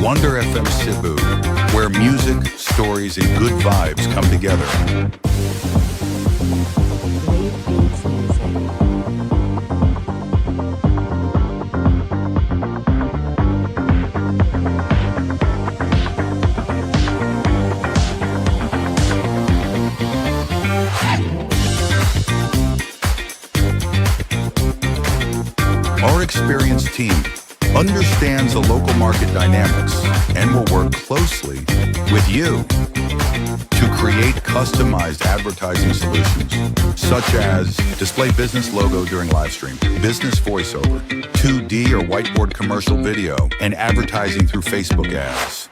Wonder FM Cebu, where music, stories, and good vibes come together. Our experienced team understands the local market dynamics and will work closely with you to create customized advertising solutions, such as display business logo during live stream, business voiceover, 2D or whiteboard commercial video, and advertising through Facebook ads.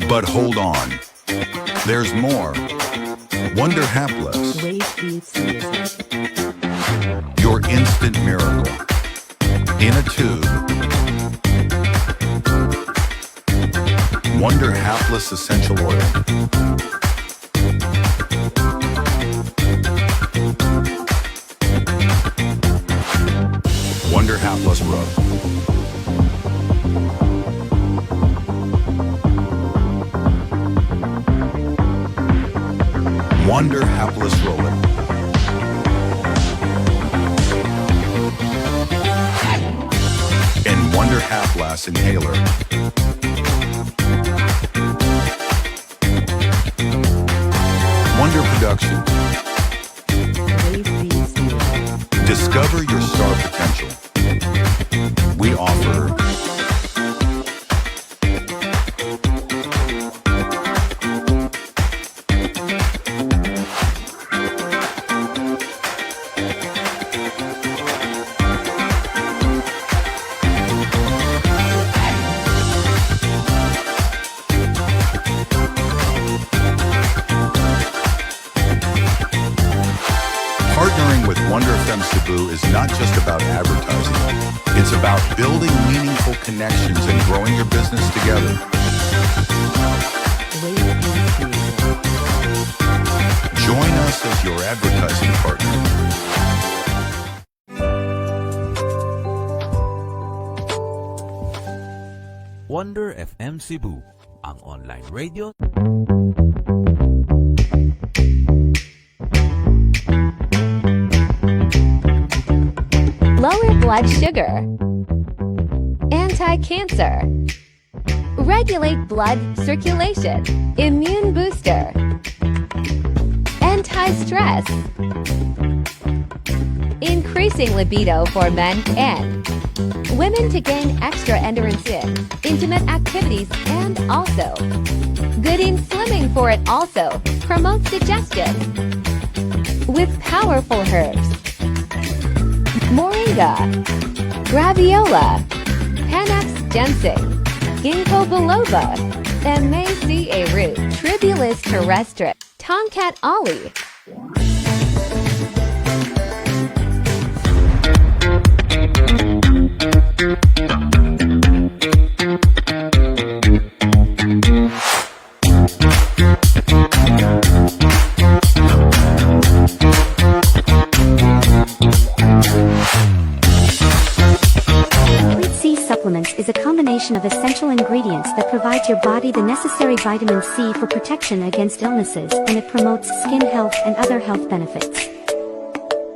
But hold on, there's more. Wonder Hapless, your instant miracle. In a tube. Wonder Hapless Essential Oil. Wonder Hapless Rub. Wonder Hapless Roller. And Wonder Hapless Inhaler. Wonder Production. Discover your star potential. We offer partnering with Wonder FM Cebu is not just about advertising. It's about building meaningful connections and growing your business together. Join us as your advertising partner. Wonder FM Cebu, ang online radio. Lower blood sugar, anti-cancer, regulate blood circulation, immune booster, anti-stress, increasing libido for men and women to gain extra endurance in intimate activities, and also good in slimming for it also promotes digestion with powerful herbs. Moringa, Graviola, Panax ginseng, Ginkgo biloba, Maca root, Tribulus terrestre, Tomcat ollie. Supplements is a combination of essential ingredients that provides your body the necessary vitamin C for protection against illnesses, and it promotes skin health and other health benefits.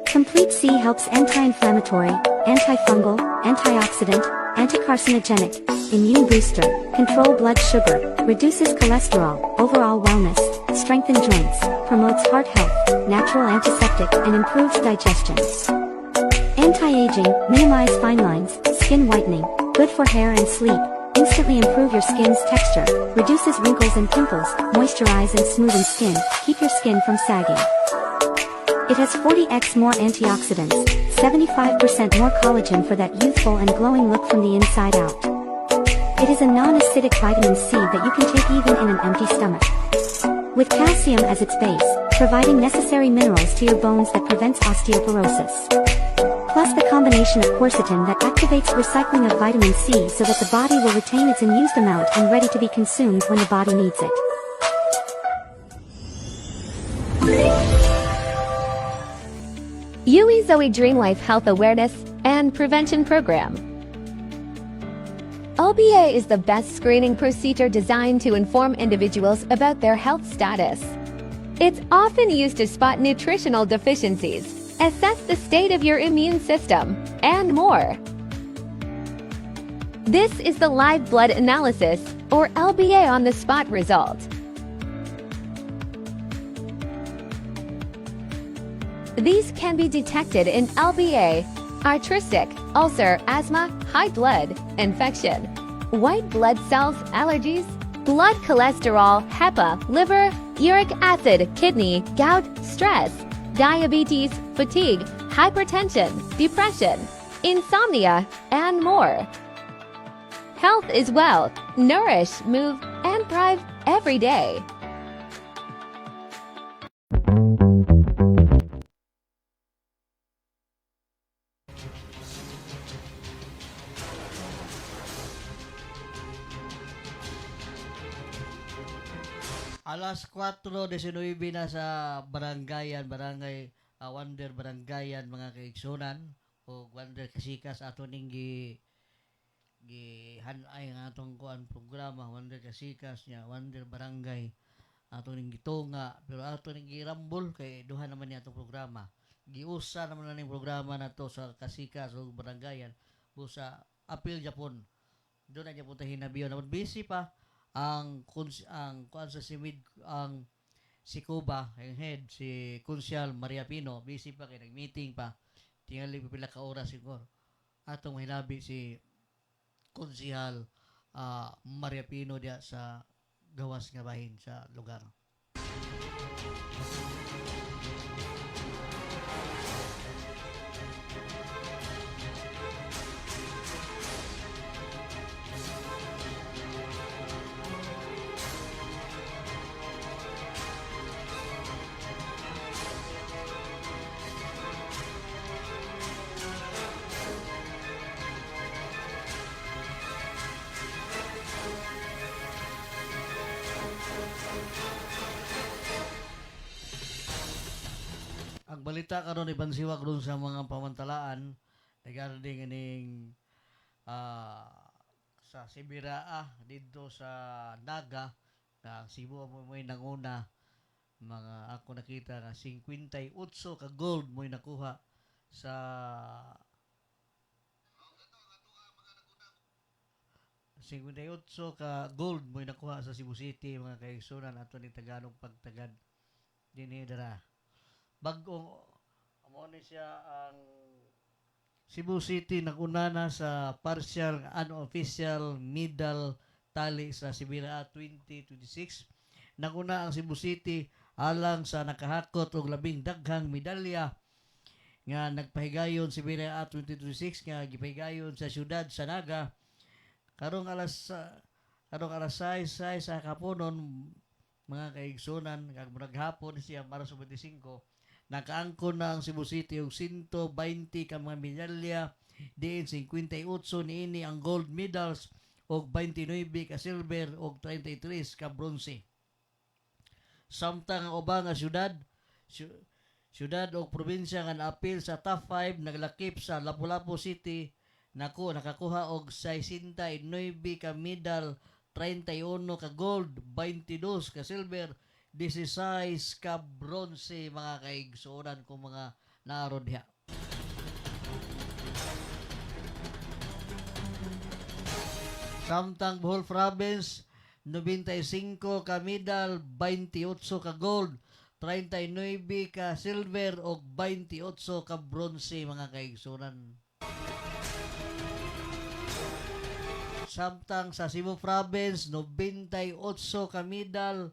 Complete C helps anti-inflammatory, antifungal, antioxidant, anti-carcinogenic, immune booster, control blood sugar, reduces cholesterol, overall wellness, strengthen joints, promotes heart health, natural antiseptic, and improves digestion. Anti-aging, minimize fine lines, skin whitening, good for hair and sleep, instantly improve your skin's texture, reduces wrinkles and pimples, moisturize and smoothen skin, keep your skin from sagging. It has 40x more antioxidants, 75% more collagen for that youthful and glowing look from the inside out. It is a non-acidic vitamin C that you can take even in an empty stomach. With calcium as its base, providing necessary minerals to your bones that prevents osteoporosis. Plus the combination of quercetin that activates recycling of vitamin C so that the body will retain its unused amount and ready to be consumed when the body needs it. UE Zoe Dream Life Health Awareness and Prevention Program. LBA is the best screening procedure designed to inform individuals about their health status. It's often used to spot nutritional deficiencies, assess the state of your immune system, and more. This is the live blood analysis, or LBA on the spot result. These can be detected in LBA, arthritic, ulcer, asthma, high blood, infection, white blood cells, allergies, blood cholesterol, HEPA, liver, uric acid, kidney, gout, stress, diabetes, fatigue, hypertension, depression, insomnia, and more. Health is wealth. Nourish, move, and thrive every day. Alas 4:19 na sa barangay Wonder Barangayan mga kaigsunan o Wonder Kasikas ato ning gi hanay nga atong kuan programa Wonder Kasikas nya Wonder Barangay ato ning gitunga pero ato ning girambol kay duha naman ni atong programa giusa naman na ning programa nato sa Kasikas o Barangayan busa apil Japon do na Japon hinabiyo na busy pa ang kuan sa simid ang si Cuba ang head si Konsyal Maria Pino busy pa kay nag-meeting pa tingali pa pila ka oras siguro atong hinabi si Konsyal Maria Pino dia sa gawas nga bahin sa lugar. Ang balita karon ibansiwag ron sa mga pamantalaan regarding ining sa Sibiraa dito sa Naga na Cebu mo nanguna mga ako nakita nga 58 ka gold mo nakuha sa ka gold mo nakuha sa Cebu City mga kaigsunan ato ni Tagalog pagtagad dinhi dara bagong amo ni siya ang Cebu City naguna na sa partial unofficial medal tally sa Sibiraa 2026 naguna ang Cebu City alang sa nakahakot og labing daghang medalya nga nagpahigayon Sibiraa 2026 nga gipahigayon sa syudad sa Naga karong alas 6 sa kaponon mga kaigsunan kag maghapon siya Marso 25 nakaangkon na ang Cebu City og 120 ka mga medalya diin 58 niini ang gold medals og 29 ka silver og 33 ka bronze. Samtang ang ubang nga syudad o probinsya nga naapil sa top 5 naglakip sa Lapu-Lapu City nakakuha og 69 ka medal, 31 ka gold, 22 ka silver, 16 ka bronze mga kaigsunan kung mga naarod diha. Samtang Bohol Province 95 ka medal, 28 ka gold, 39 ka silver o 28 ka bronze mga kaigsunan. Samtang sa Cebu Province, 98 ka medal,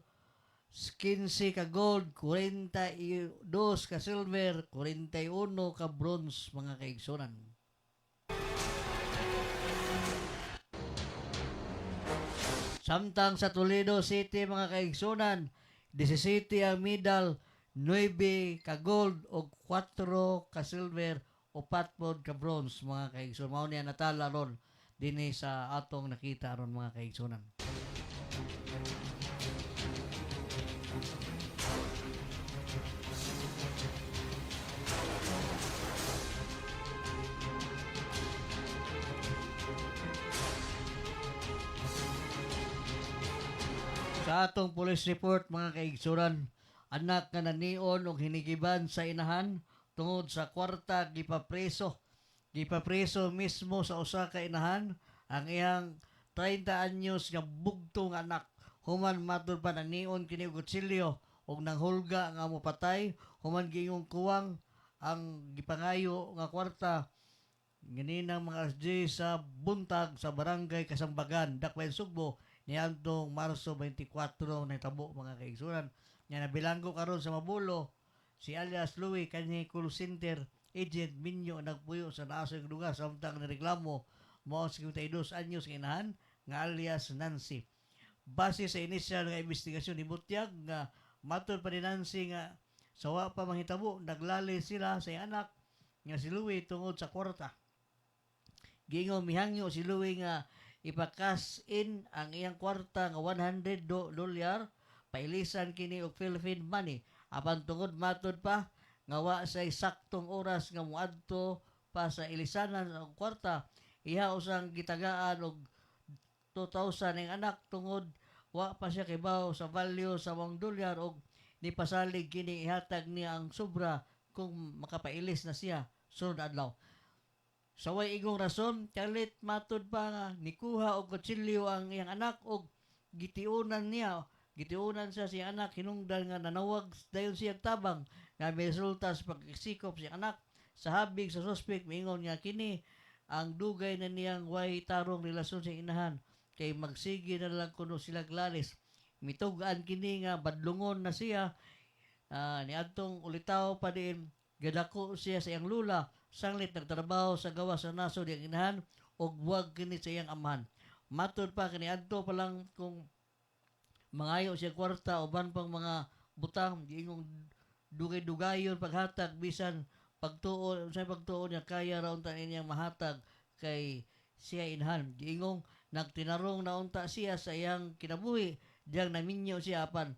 15 ka gold, 42 ka silver, 41 ka bronze, mga kaigsunan. Samtang sa Toledo City, mga kaigsunan, 17 ang medal, 9 ka gold, o 4 ka silver, o 4 ka bronze, mga kaigsunan. Mao niya natala ron din sa atong nakita ron, mga kaigsunan. Sa atong police report, mga kaigsuran, anak nga nanion og hinigiban sa inahan tungod sa kwarta gipapreso. Gipapreso mismo sa usa ka inahan ang iyang 30 anyos nga bugtong anak. Human matud pa nanion kini og kutsilyo og nanghulga nga mopatay, human giingong kuwang ang gipangayo nga kwarta ganinang mga asdi sa buntag sa barangay Kasambagan, Dakbayan, Sugbo, niadtong Marso 24 nahitabo, mga kaigsunan. Nya nabilanggo karon sa Mabulo si alias Louie kanhi call center agent minyo nagpuyo sa naasang lugar samtang nireklamo mao 52 anyos nga inahan nga alias Nancy. Base sa inisyal nga investigasyon ni Butyag nga matud pa ni Nancy nga sawa pa manghitabo naglali sila sa iyang anak nga si Louie tungod sa kwarta. Gingon mihangyo si Louie nga ipakas in ang iyang kwarta nga $100 pailisan kini og Philippine money apan tungod matud pa nga wa say saktong oras nga moadto pa sa ilisanan ang kwarta, iha usang gitagaan og 2,000 ang anak tungod wa pa siya kibaw sa value sa $1 og nipasalig kini ihatag niya ang sobra kung makapailis na siya sunod adlaw. Sa way igong rason, kalit matud pa nga nikuha og kutsilyo ang iyang anak og gitiunan siya sa iyang anak, hinungdan nga nanawag dayon siya tabang nga may resulta sa pagsikop sa iyang anak. Sa habig sa suspect miingon nga kini ang dugay na niyang way tarong relasyon sa inahan kay magsige na lang kuno sila glalis. Mitugaan kini nga badlungon na siya niadtong ulitaw pa din gadako siya sa iyang lula sanglit nagtrabaho sa gawa sa nasod iyang inahan og buwag kini sa iyang amahan. Matud pa kini adto pa lang kung mangayo siya kwarta uban pang mga butang giingong dugay-dugayon paghatag bisan pagtuon sa pagtuon niya kaya ra unta niyang mahatag kay siya inahan. Giingong nagtinarong na unta siya sa iyang kinabuhi diyang naminyo siya apan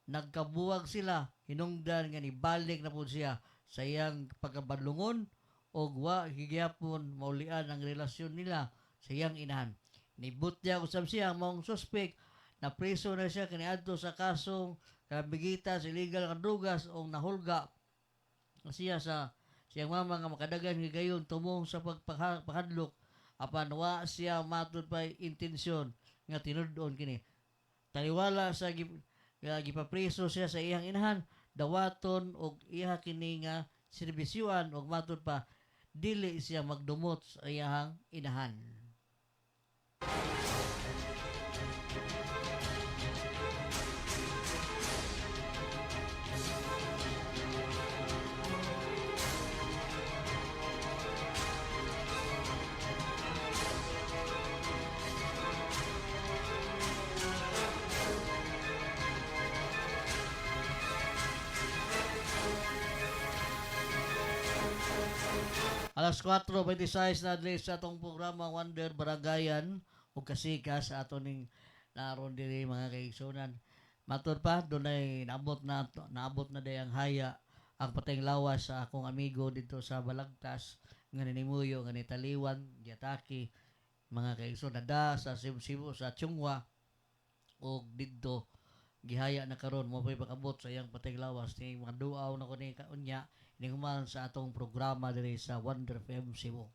nagkabuwag sila hinungdan nga nibalik na po siya sa iyang pagkabadlungon og wa higyapon maulian ang relasyon nila sa iyang inahan. Nibutya usab siya mong suspect na preso na siya kaniadto sa kasong kabigita sa illegal nga drugas o nahulga siya sa siyang mama nga makadagan gayon tumong sa pagpahadlok apan wa siya matud pa intensyon nga tinud-on kini. Taliwala sa gipapreso siya sa iyang inahan, dawaton og iha kini nga serbisyuan og matud pa dili siya magdumot sa iyang inahan. Alas 4:26 na adres sa atong programa Wonder Baragayan o kasika sa ato ning naron diri, mga kaigsunan. Matud pa dunay naabot na dayang haya ang patayng lawas sa akong amigo dito sa Balagtas nga ninimuyo nga nitaliwan giatake, mga kaigsunan da sa Cebu sa Chungwa og didto gihaya na karon mo pay pag-abot sa iyang patayng lawas ni mga duaw na kuno unya ning human sa atong programa diri sa Wonder FM Cebu.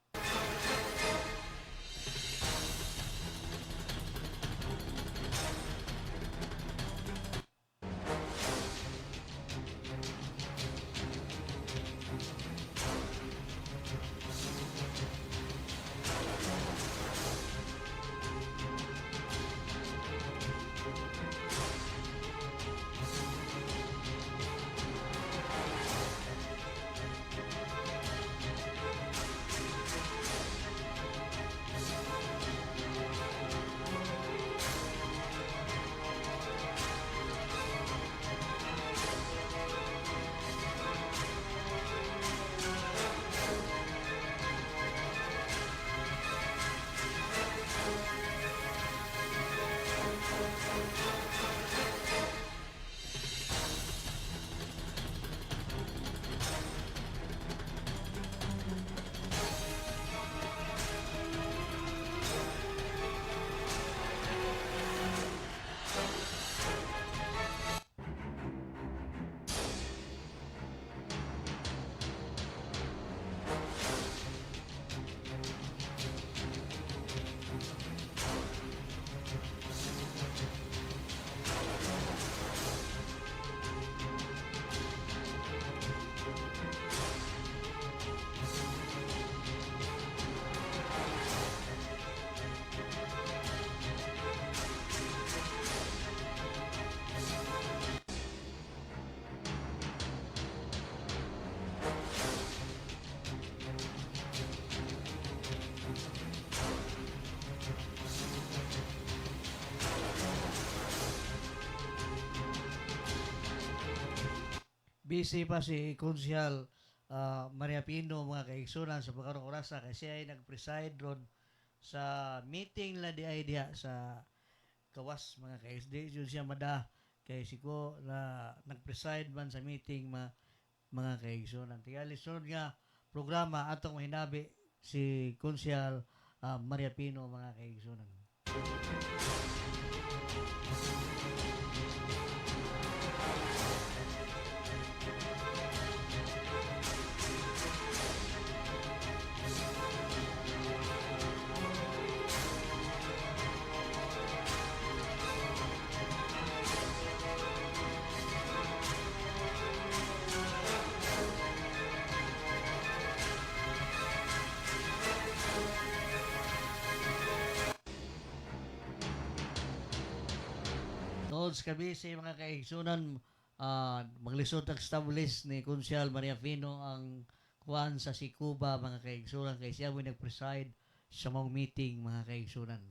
busy pa si Konsyal Maria Pino mga kaigsunan sa pagkarong orasa kasi ay nag-preside ron sa meeting la di ay diha sa Kawas mga ka-SD. Yun siya mada kay siko na nag-preside man sa meeting mga kaigsunan. Tigali sunod nga programa atong mahinabi si Konsyal Maria Pino mga kaigsunan. Todos kami sa mga kaigsunan maglisod ang establish ni Konsyal Maria Pino ang kuan sa Sikuba mga kaigsunan kay siya mo nag-preside sa mga meeting mga kaigsunan.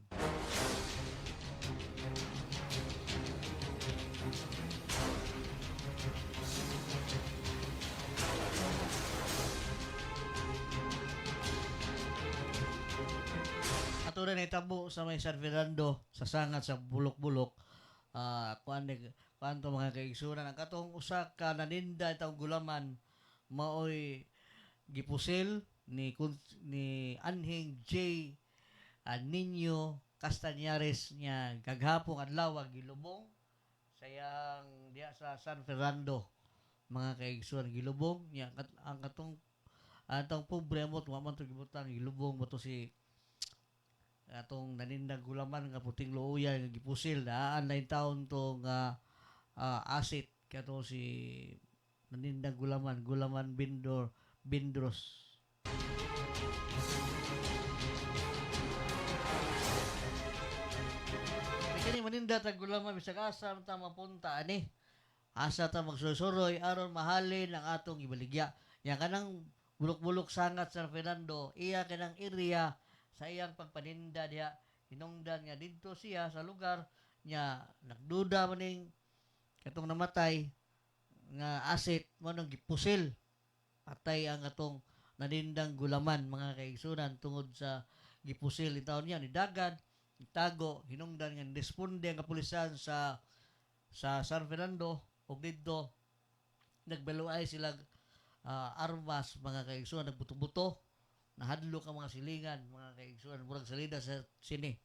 Ato na itabo sa may San Fernando sa sangat sa bulok-bulok kuan to mga kaigsunan ang katong usa ka naninda itong gulaman maoy gipusil ni Anhing J. Nino Castañares niya gaghapon adlaw gilubong sayang diya sa San Fernando mga kaigsunan gilubong niya ang atong pobre mo wa man to gibutan gilubong mo to si atong nanindag gulaman nga puting looya nga gipusil daan na taon to nga asit kato si nanindag gulaman Bindros. Kini maninda tag gulaman bisag asa ta mapunta ani asa ta magsusuroy aron mahalin ang atong ibaligya yang kanang bulok-bulok sangat San Fernando iya kanang area sa iyang pagpaninda diha hinungdan nga didto siya sa lugar nya nagduda maning katong namatay nga asset mo nang gipusil patay ang atong nanindang gulaman mga kaigsunan tungod sa gipusil in taon niya ni dagan itago hinungdan nga responde ang kapulisan sa San Fernando ug didto nagbaluay sila armas mga kaigsunan nagbuto-buto nahadlok ang mga silingan mga kaigsunan murag salida sa sine.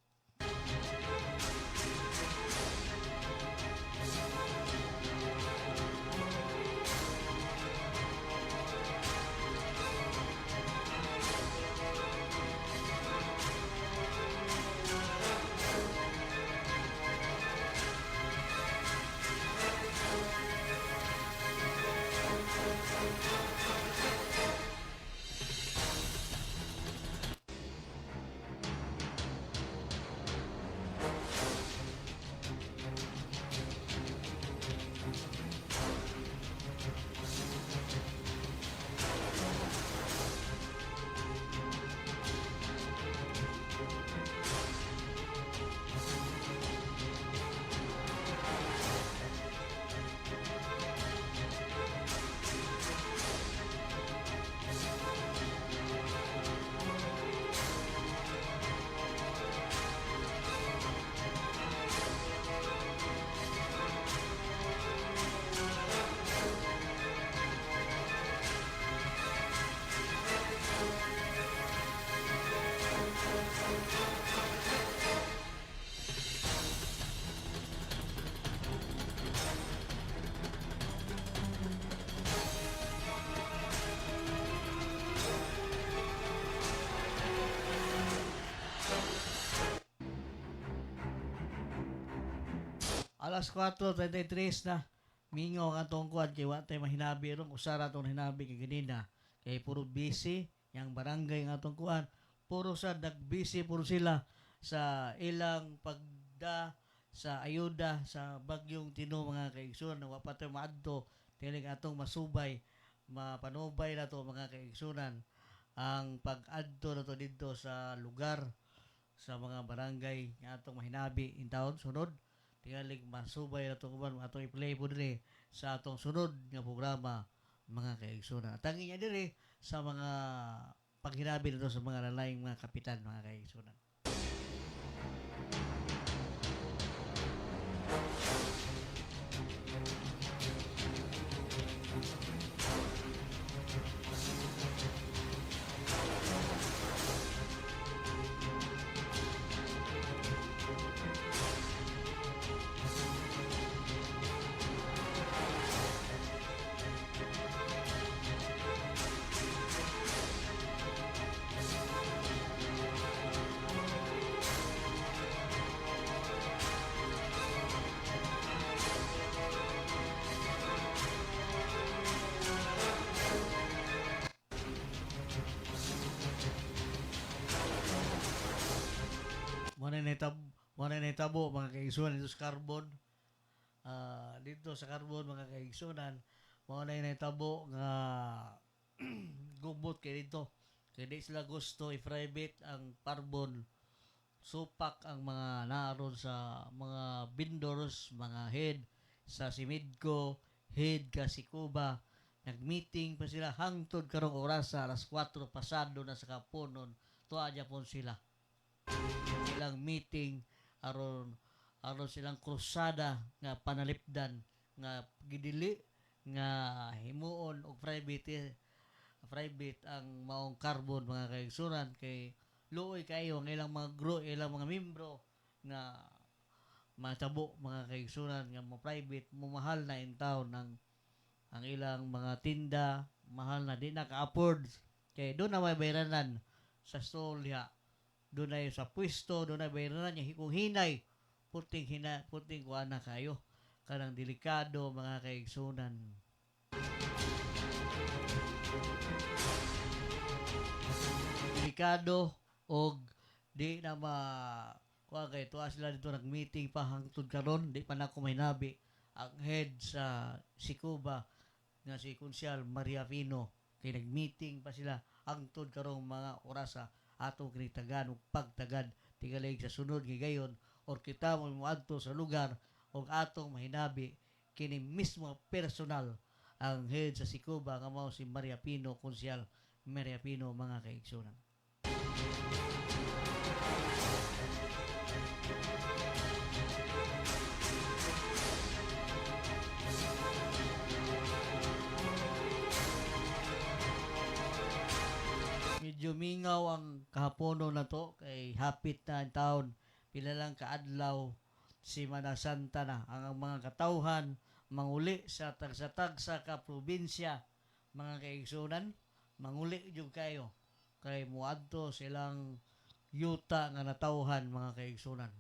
Alas 4:33 na mingaw ang atong kuan kay wa tay mahinabi ron usara atong hinabi kay ganina kay puro busy yang barangay nga atong kuan puro sa nagbusy puro sila sa ilang pagda sa ayuda sa bagyong Tino mga kaigsunan wa pa tay maadto tiling atong masubay mapanubay na to mga kaigsunan ang pag-adto na to dito sa lugar sa mga barangay nga atong mahinabi in taon sunod tingalig masubay na ito kuman atong i-play po din sa atong sunod nga programa mga kaigsunan. Tangi niya din sa mga paghinabi nito sa mga lalayng mga kapitan mga kaigsunan. Muna na tabo mga kaigsunan dito sa carbon. Dito sa carbon mga kaigsunan, muna na tabo nga gubot kay dito. Kaya di sila gusto i-private ang carbon. Supak ang mga naroon sa mga vendors, mga head sa Simidco, head ka si Cuba. Nag-meeting pa sila hangtod karong oras alas 4 pasado na sa kapunon. Tuwa po sila. Silang meeting aron silang krusada nga panalipdan nga gidili nga himuon og private ang maong carbon mga kaigsunan kay luoy kayo ang ilang mga ilang mga membro nga matabo mga kaigsunan nga mo private mo mahal na in town ang ilang mga tinda mahal na di na ka-afford kay doon na may bayranan sa stolya doon na sa pwesto, doon na bayranan niya kung hinay, puting kuha na kayo. Kanang delikado, mga kaigsunan. Delikado, og di na kuha kayo, tuwa sila dito nag-meeting pa hangtod karon di pa na ako may nabi. Ang head sa si Cuba, nga si Konsyal Maria Pino, kay nag-meeting pa sila hangtod karong mga orasa atong kinitagan ug pagtagad tigalig sa sunod gigayon or kita mo moadto sa lugar og atong mahinabi kini mismo personal ang head sa Sikuba nga mao si Maria Pino, Konsyal Maria Pino mga kaigsunan. Medyo mingaw ang kahapono na to kay hapit na ang taon pila lang kaadlaw si Manasanta na ang mga katawhan manguli sa tagsa-tagsa ka probinsya mga kaigsunan manguli jud kayo kay muadto silang yuta nga natawhan mga kaigsunan.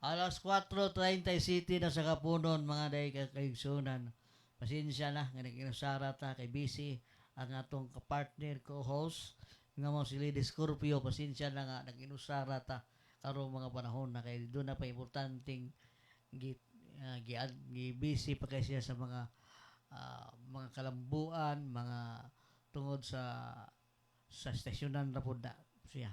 Alas 4:30 na sa kapunon mga day kaigsunan. Pasensya na nga nag-inusara ta kay busy ang atong kapartner co-host nga mo si Lady Scorpio. Pasensya na nga nag-inusara ta karong mga panahon na kay doon na pa importanteng busy pa kay siya sa mga kalambuan, mga tungod sa stasyonan na po na siya.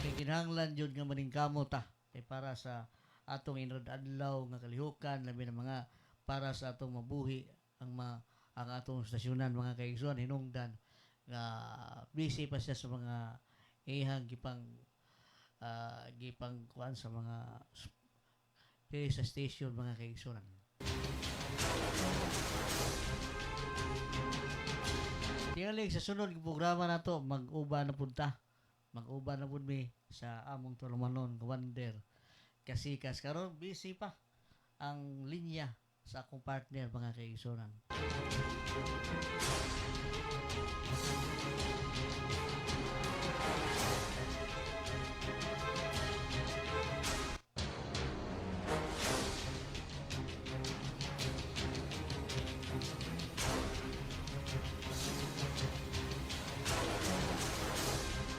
Kay kinahanglan jud nga maningkamot ta kay para sa atong inadlaw nga kalihukan labi na mga para sa atong mabuhi ang atong stasyonan mga kaigsunan hinungdan nga busy pa siya sa mga ihang gipang kuan sa mga sa station mga kaigsunan. Tingalig sa sunod ng programa na to mag-uba na punta. Mag-uba na pud mi sa among Tulumanon Wonder Kasikas karon busy pa ang linya sa akong partner mga kaigsunan.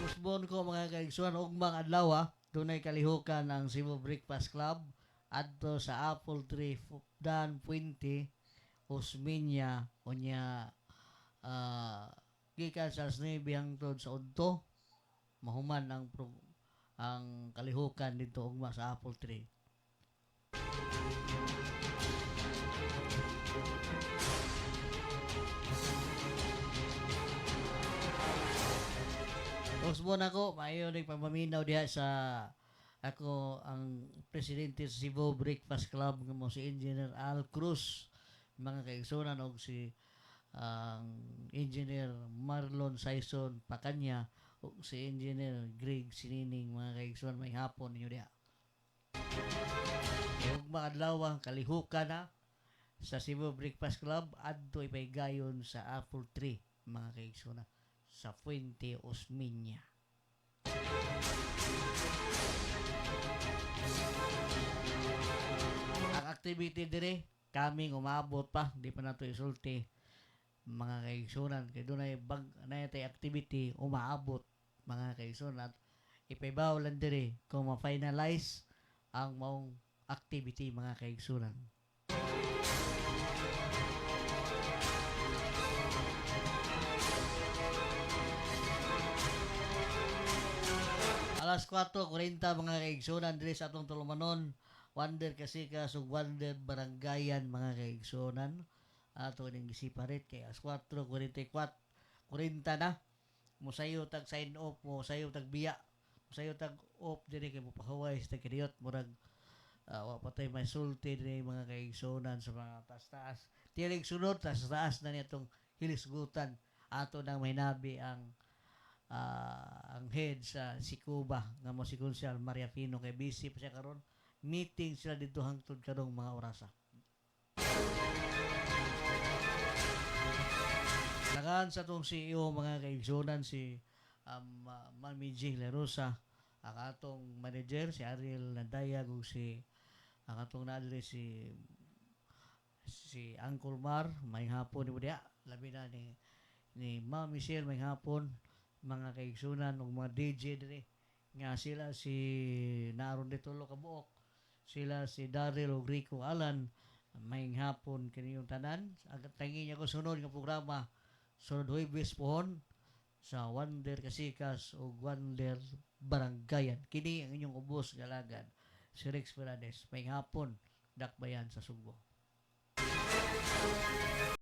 Usbon ko mga kaigsunan ugmang adlaw dunay kalihukan ang Cebu Breakfast Club adto sa Apple Tree Dan Puente Osmeña unya gikan sa 9 hangtod sa udto mahuman ang kalihukan dito ugma sa Apple Tree. Usbon ako, maayo nagpapaminaw diha sa ako ang presidente sa Cebu Breakfast Club nga mo si Engineer Al Cruz, mga kaigsunan og si ang Engineer Marlon Saison Pacanya o si Engineer Greg Sinining, mga kaigsunan, may hapon ninyo diha. Ug maadlaw kalihukan na sa Cebu Breakfast Club adto ipaygayon sa Apple Tree, mga kaigsunan, sa Fuente Osmeña. Ang activity dire kaming umabot pa, di pa nato isulti, mga kaigsunan, kay doon ay activity umaabot, mga kaigsunan, at ipaybaw lang dire kung ma-finalize ang maong activity, mga kaigsunan. Alas 4:40 mga kaigsunan diri sa atong tulumanon, Wonder Kasikas ug Wonder Barangayan, mga kaigsunan. Ato ning gisiparit kay alas 4:44 na mosayo tag sign off, mosayo tag biya, mosayo tag off diri kay mopahuway sa kidiyot murag wa patay may sulti diri, mga kaigsunan, sa mga taas-taas. Tilig sunod taas-taas na nitong hilisgutan ato nang may nabi ang head sa Sikuba nga mo si Consul Maria Pino, kay busy pa siya karon, meeting sila dito hangtod karong mga orasa. Nagan sa tong CEO, mga kaigsunan, si Mami G. Lerosa, ang atong manager si Ariel Nadayag ug ang atong nadre si Uncle Mar, may hapon ni diha, labi na ni Ma'am Michelle, may hapon, mga kaigsunan, ug mga DJ dire nga sila si naron dito lo kabuok, sila si Daryl ug Rico Alan, may hapon kaniyong tanan. Agad tangi niya ko sunod nga programa sunod Huwebes pohon sa Wonder Kasikas ug Wonder Barangayan. Kini ang inyong ubos galagad si Rex Fernandez, may hapon dakbayan sa Sugbo.